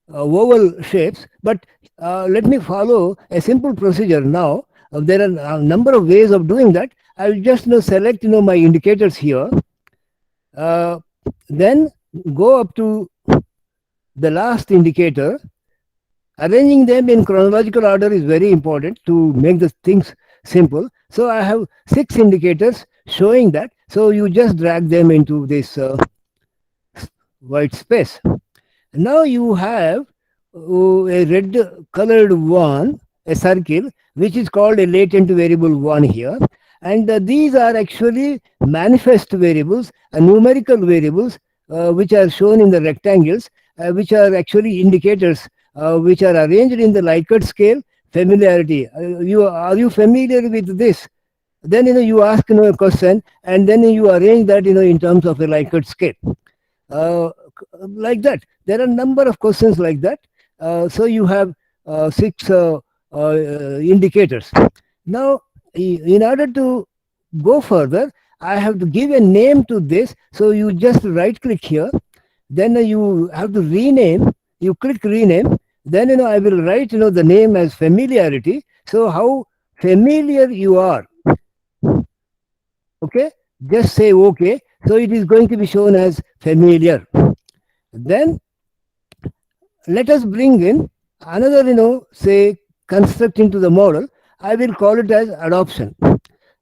oval shapes, but let me follow a simple procedure now. There are a number of ways of doing that. I will just select my indicators here, then go up to the last indicator. Arranging them in chronological order is very important to make the things simple. So I have 6 indicators showing that. So you just drag them into this white space. Now you have a red colored one, a circle, which is called a latent variable 1 here. And these are actually manifest variables, numerical variables, which are shown in the rectangles, which are actually indicators, which are arranged in the Likert scale. Familiarity. Are you familiar with this? Then you ask a question, and then you arrange that in terms of a Likert scale. Like that. There are a number of questions like that. So you have six indicators. Now, in order to go further, I have to give a name to this. So you just right click here. Then you have to rename. You click rename. Then I will write the name as familiarity. So how familiar you are. Okay. Just say okay. So it is going to be shown as familiar. Then let us bring in another, say construct into the model. I will call it as adoption.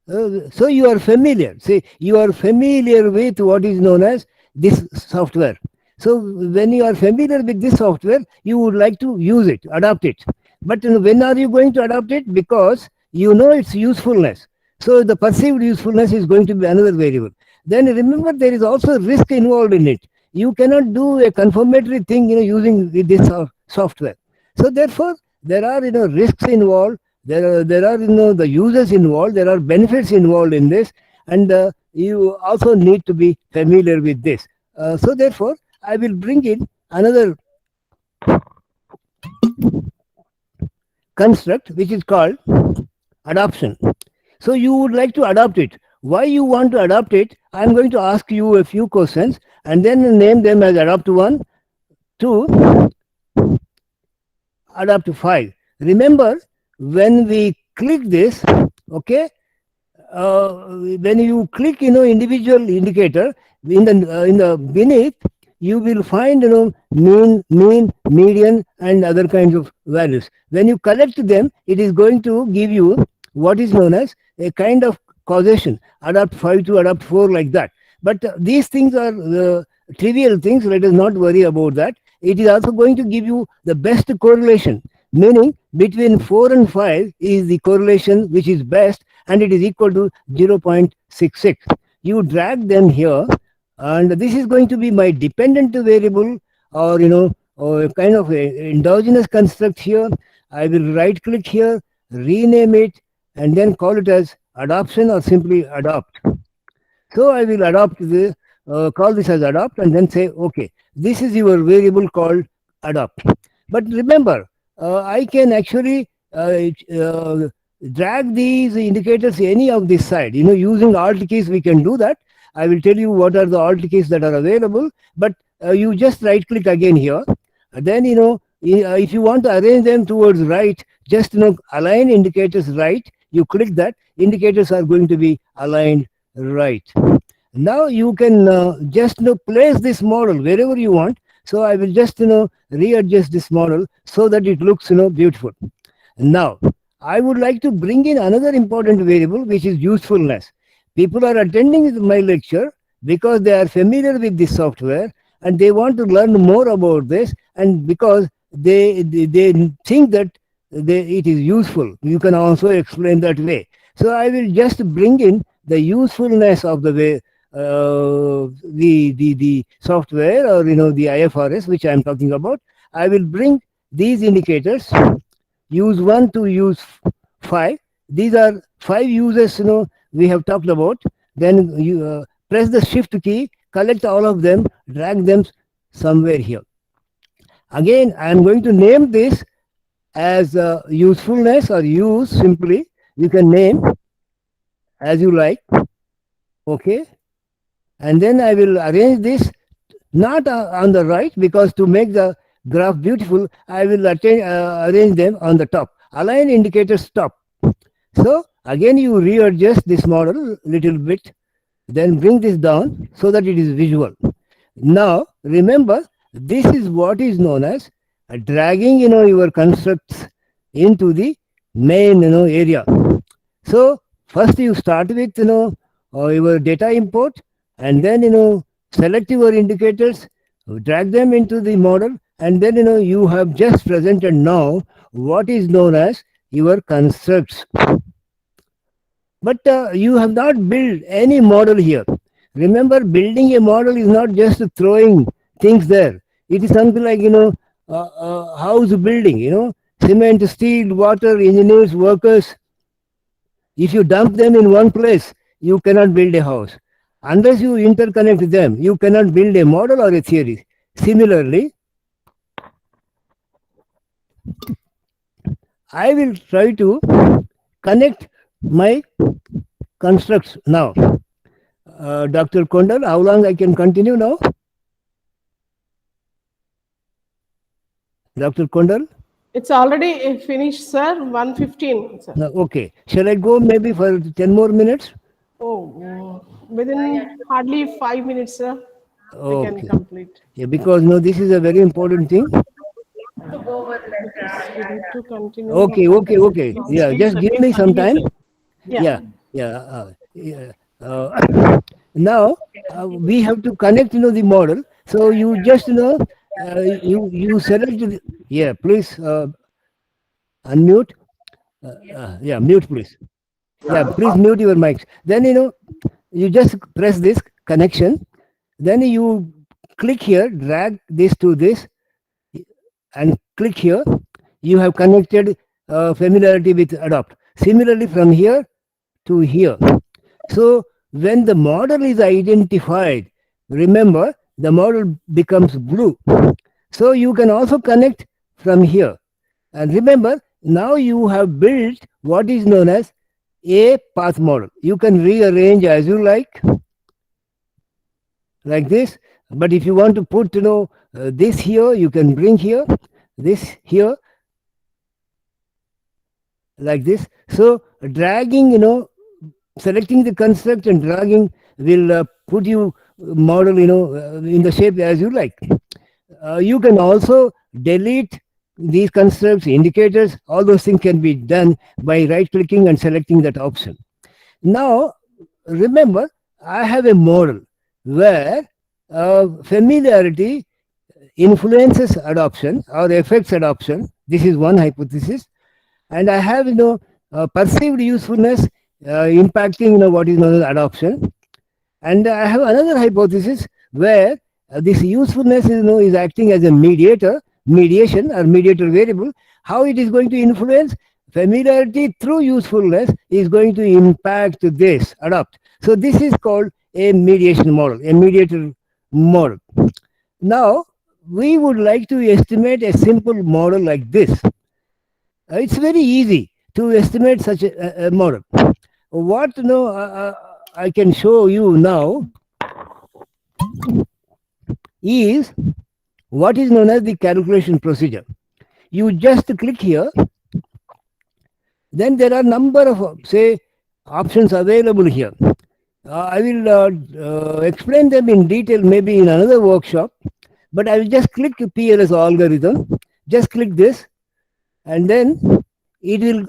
So you are familiar. Say you are familiar with what is known as this software. So when you are familiar with this software, you would like to use it, adopt it. But when are you going to adopt it? Because you know its usefulness. So the perceived usefulness is going to be another variable. Then remember, there is also risk involved in it. You cannot do a confirmatory thing using this software. So therefore there are risks involved. There are the users involved. There are benefits involved in this, and you also need to be familiar with this. So therefore I will bring in another construct which is called adoption. So you would like to adopt it. Why you want to adopt it? I am going to ask you a few questions and then name them as adopt 1, 2, adopt 5. Remember, when we click this, okay, when you click individual indicator in the beneath, you will find mean, median, and other kinds of values. When you collect them, it is going to give you what is known as a kind of causation, adopt 5 to adopt 4, like that. But these things are trivial things. Let us not worry about that. It is also going to give you the best correlation, meaning between 4 and 5 is the correlation which is best, and it is equal to 0.66. You drag them here, and this is going to be my dependent variable, or or kind of a endogenous construct here. I will right click here, rename it, and then call it as adoption or simply adopt. So I will call this as adopt, and then say okay, this is your variable called adopt. But remember, I can actually drag these indicators any of this side. Using alt keys we can do that. I will tell you what are the alt keys that are available. But you just right click again here. Then if you want to arrange them towards right, just align indicators right. You click that, indicators are going to be aligned right. Now you can just place this model wherever you want. So I will just readjust this model so that it looks beautiful. Now I would like to bring in another important variable, which is usefulness. People are attending my lecture because they are familiar with this software and they want to learn more about this, and because they think that it is useful. You can also explain that way. So I will just bring in the usefulness of the way the software, or the IFRS which I am talking about. I will bring these indicators, use 1 to use 5. These are 5 uses we have talked about. Then you press the shift key, collect all of them, drag them somewhere here. Again, I am going to name this as usefulness or use. Simply you can name as you like. Okay, and then I will arrange this not on the right, because to make the graph beautiful I will arrange them on the top. Align indicators top. So again you readjust this model little bit, then bring this down so that it is visual. Now remember, this is what is known as dragging your constructs into the main area. So first you start with your data import, and then select your indicators, drag them into the model, and then you have just presented now what is known as your constructs. But you have not built any model here. Remember, building a model is not just throwing things there. It is something like, house building, cement, steel, water, engineers, workers. If you dump them in one place, you cannot build a house. Unless you interconnect them, you cannot build a model or a theory. Similarly, I will try to connect my constructs now. Dr. Kondal, how long I can continue now? Dr. Kondal? It's already finished, sir. 1:15, sir. Okay. Shall I go maybe for 10 more minutes? Oh, within hardly 5 minutes, sir. We can Okay. complete. Yeah, because no, this is a very important thing. Because we need to continue. Okay. Yeah, just give me some time. Yeah. Yeah. Now we have to connect, the model. So you just, you select. Yeah, please unmute. Yeah, mute, please. Yeah, please mute your mics. Then, you just press this connection. Then you click here, drag this to this, and click here. You have connected familiarity with adopt. Similarly, from here to here. So when the model is identified, remember the model becomes blue. So you can also connect from here. And remember, now you have built what is known as a path model. You can rearrange as you like this. But if you want to put, this here, you can bring here, this here, like this. So dragging, selecting the construct and dragging will put you model, in the shape as you like. You can also delete these constructs, indicators, all those things can be done by right clicking and selecting that option. Now, remember, I have a model where familiarity influences adoption or affects adoption. This is one hypothesis. And I have, perceived usefulness impacting, what is known as adoption. And I have another hypothesis where this usefulness is acting as a mediation or mediator variable. How it is going to influence familiarity through usefulness is going to impact this adopt. So this is called a mediation model, a mediator model. Now we would like to estimate a simple model like this. It's very easy to estimate such a model. What I can show you now is what is known as the calculation procedure. You just click here, then there are number of say options available here. I will explain them in detail maybe in another workshop, but I will just click PLS algorithm. Just click this, and then it will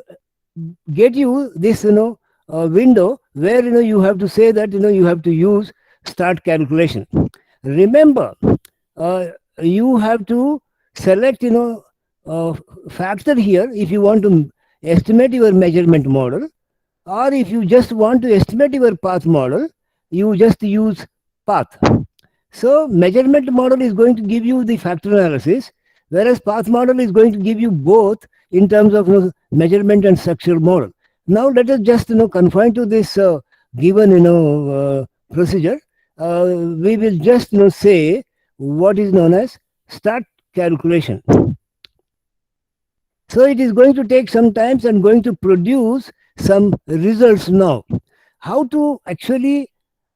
get you this window where you have to say that you have to use start calculation. Remember, you have to select factor here if you want to estimate your measurement model, or if you just want to estimate your path model, you just use path. So measurement model is going to give you the factor analysis, whereas path model is going to give you both in terms of measurement and structural model. Now let us just confine to this given procedure. We will just say what is known as start calculation. So it is going to take some time and going to produce some results now. How to actually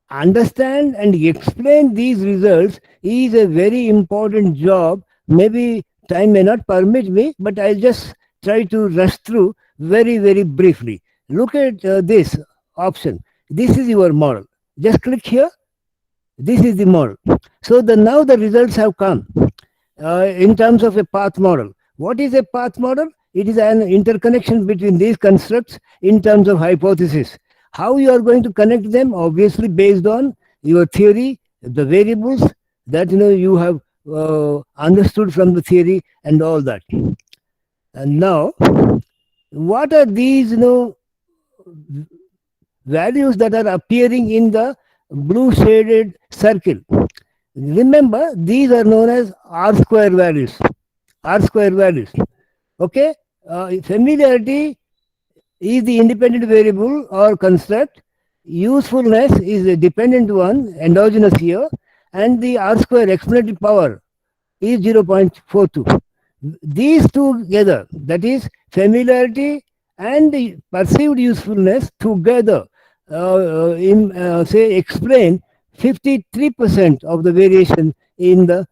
understand and explain these results is a very important job. Maybe time may not permit me, but I'll just try to rush through very briefly. Look at this option. This is your model. Just click here. This is the model. So now the results have come in terms of a path model. What is a path model? It is an interconnection between these constructs in terms of hypothesis. How you are going to connect them? Obviously based on your theory, the variables that you have understood from the theory and all that. And now, what are these values that are appearing in the blue shaded circle. Remember, these are known as R square values. R square values. Okay? Familiarity is the independent variable or construct. Usefulness is a dependent one, endogenous here, and the R square exponential power is 0.42. These two together, that is familiarity and the perceived usefulness together, say explain 53% of the variation in the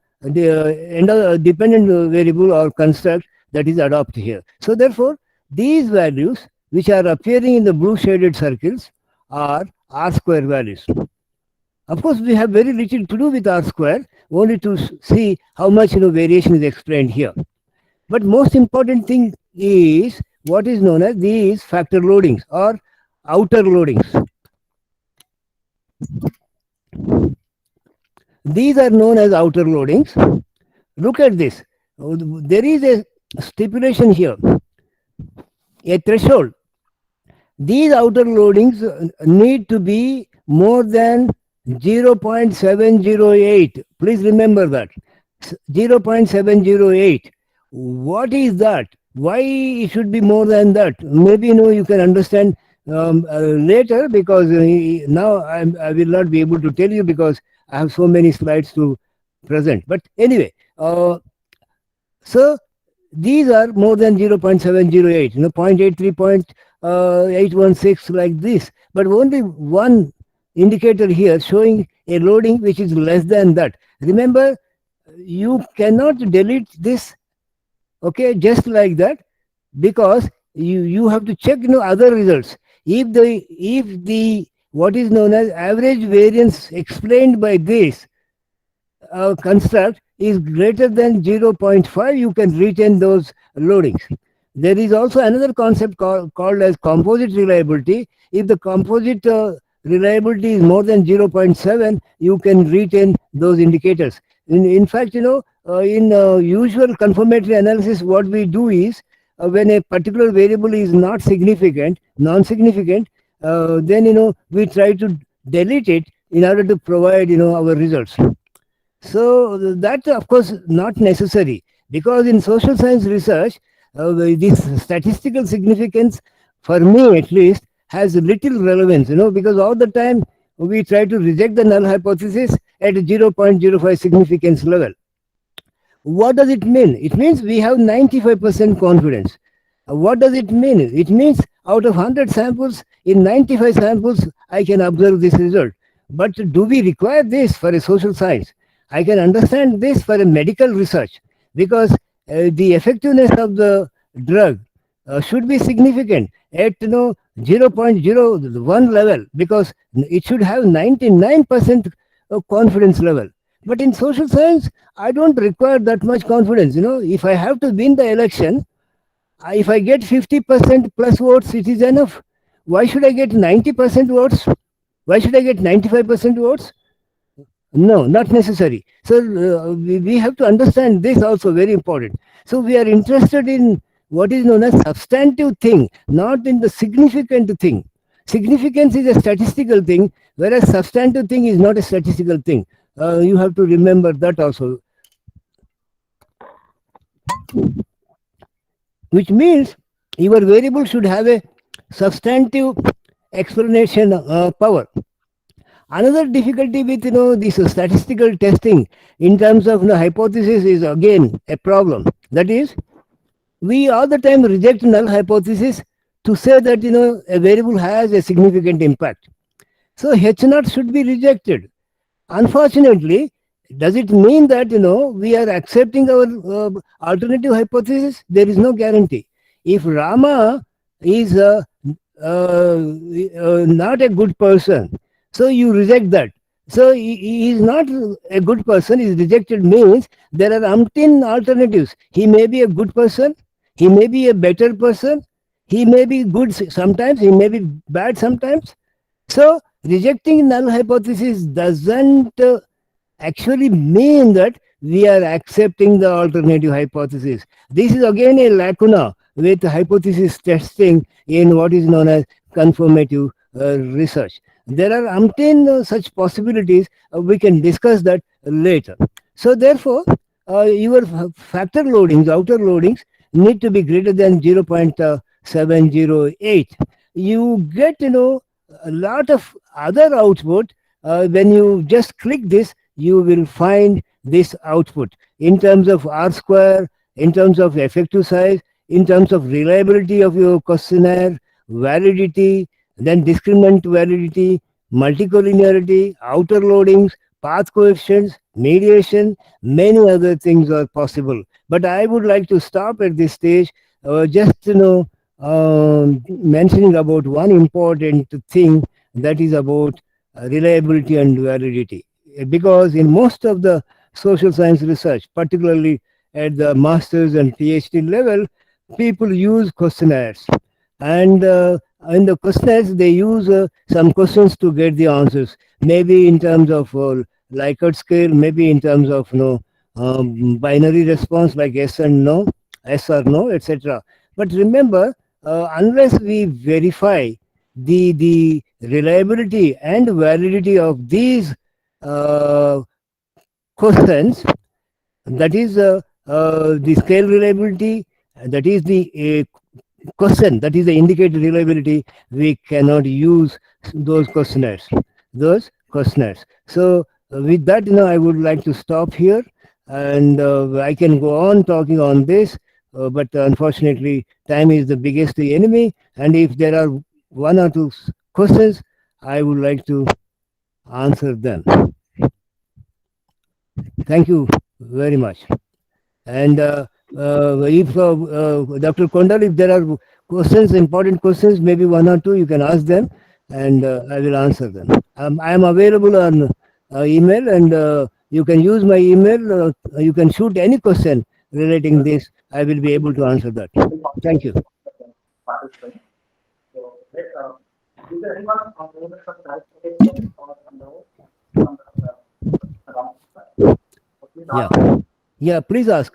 dependent variable or construct that is adopted here. So therefore, these values which are appearing in the blue shaded circles are R square values. Of course, we have very little to do with R square, only to see how much variation is explained here. But most important thing is what is known as these factor loadings or outer loadings. These are known as outer loadings. Look at this. There is a stipulation here, a threshold. These outer loadings need to be more than 0.708. Please remember that. 0.708. What is that? Why it should be more than that? Maybe you can understand later, because now I will not be able to tell you because I have so many slides to present. But anyway, so these are more than 0.708, 0.83, 0.816 like this. But only one indicator here showing a loading which is less than that. Remember, you cannot delete this, okay, just like that, because you have to check other results. If the what is known as average variance explained by this construct is greater than 0.5, you can retain those loadings. There is also another concept called as composite reliability. If the composite reliability is more than 0.7, you can retain those indicators. In fact, in usual confirmatory analysis, what we do is when a particular variable is not significant, non-significant, then we try to delete it in order to provide our results. So that of course not necessary, because in social science research, this statistical significance, for me at least, has little relevance, because all the time we try to reject the null hypothesis at 0.05 significance level. What does it mean? It means we have 95% confidence. What does it mean? It means out of 100 samples, in 95 samples, I can observe this result. But do we require this for a social science? I can understand this for a medical research, because the effectiveness of the drug should be significant at 0.01 level, because it should have 99% confidence level. But in social science, I don't require that much confidence. If I have to win the election, if I get 50% plus votes, it is enough. Why should I get 90% votes? Why should I get 95% votes? No, not necessary. So we have to understand this also, very important. So we are interested in what is known as substantive thing, not in the significant thing. Significance is a statistical thing, whereas substantive thing is not a statistical thing. You have to remember that also. Which means your variable should have a substantive explanation power. Another difficulty with this statistical testing in terms of hypothesis is again a problem. That is, we all the time reject null hypothesis to say that a variable has a significant impact. So H0 should be rejected. Unfortunately, does it mean that we are accepting our alternative hypothesis? There is no guarantee. If Rama is not a good person, so you reject that. So he is not a good person, is rejected means there are umpteen alternatives. He may be a good person, he may be a better person, he may be good sometimes, he may be bad sometimes. So rejecting null hypothesis doesn't actually mean that we are accepting the alternative hypothesis. This is again a lacuna with hypothesis testing in what is known as confirmative research. There are umpteen such possibilities. We can discuss that later. So therefore, your factor loadings, outer loadings, need to be greater than 0.708. You get, a lot of other output. When you just click this, you will find this output in terms of R square, in terms of effective size, in terms of reliability of your questionnaire, validity, then discriminant validity, multicollinearity, outer loadings, path coefficients, mediation, many other things are possible. But I would like to stop at this stage, just mentioning about one important thing, that is about reliability and validity. Because in most of the social science research, particularly at the master's and PhD level, people use questionnaires. And in the questionnaires, they use some questions to get the answers. Maybe in terms of Likert scale, maybe in terms of binary response like yes and no, yes or no, etc. But remember, unless we verify the reliability and validity of these uh, questions, that is the scale reliability, that is the question, that is the indicated reliability, we cannot use those questionnaires. So with that, I would like to stop here, and I can go on talking on this, but unfortunately, time is the biggest enemy. And if there are one or two questions, I would like to answer them. Thank you very much. And if Dr. Kondal, if there are questions, important questions, maybe one or two, you can ask them, and I will answer them. I am available on email, and you can use my email. You can shoot any question relating this. I will be able to answer that. Thank you. Yeah, yeah. Please ask.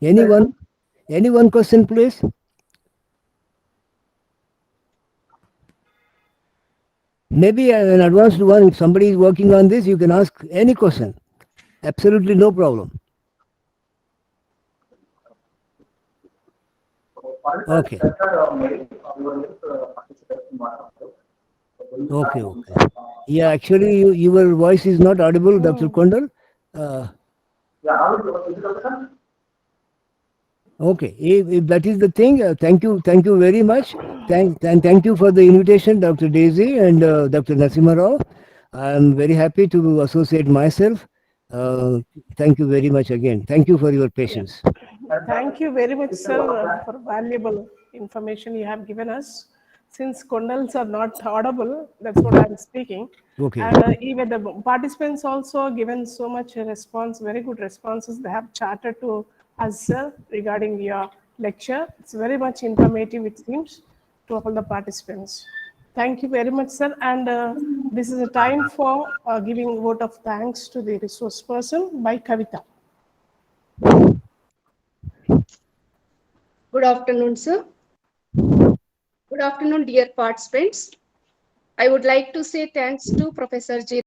Anyone? Any one question, please. Maybe an advanced one. If somebody is working on this, you can ask any question. Absolutely no problem. Okay. Okay. Okay. Yeah, actually, your voice is not audible, Dr. Kondal. Uh, okay. If that is the thing, thank you very much. Thank you for the invitation, Dr. Daisy and Dr. Nasimha Rao. I'm very happy to associate myself. Thank you very much again. Thank you for your patience. Thank you very much, sir, for valuable information you have given us. Since Kondals are not audible, that's what I'm speaking. Okay. And even the participants also given so much response, very good responses. They have chatted to us, sir, regarding your lecture. It's very much informative, it seems, to all the participants. Thank you very much, sir. And this is a time for giving vote of thanks to the resource person by Kavita. Good afternoon, sir. Good afternoon, dear participants. I would like to say thanks to Professor J.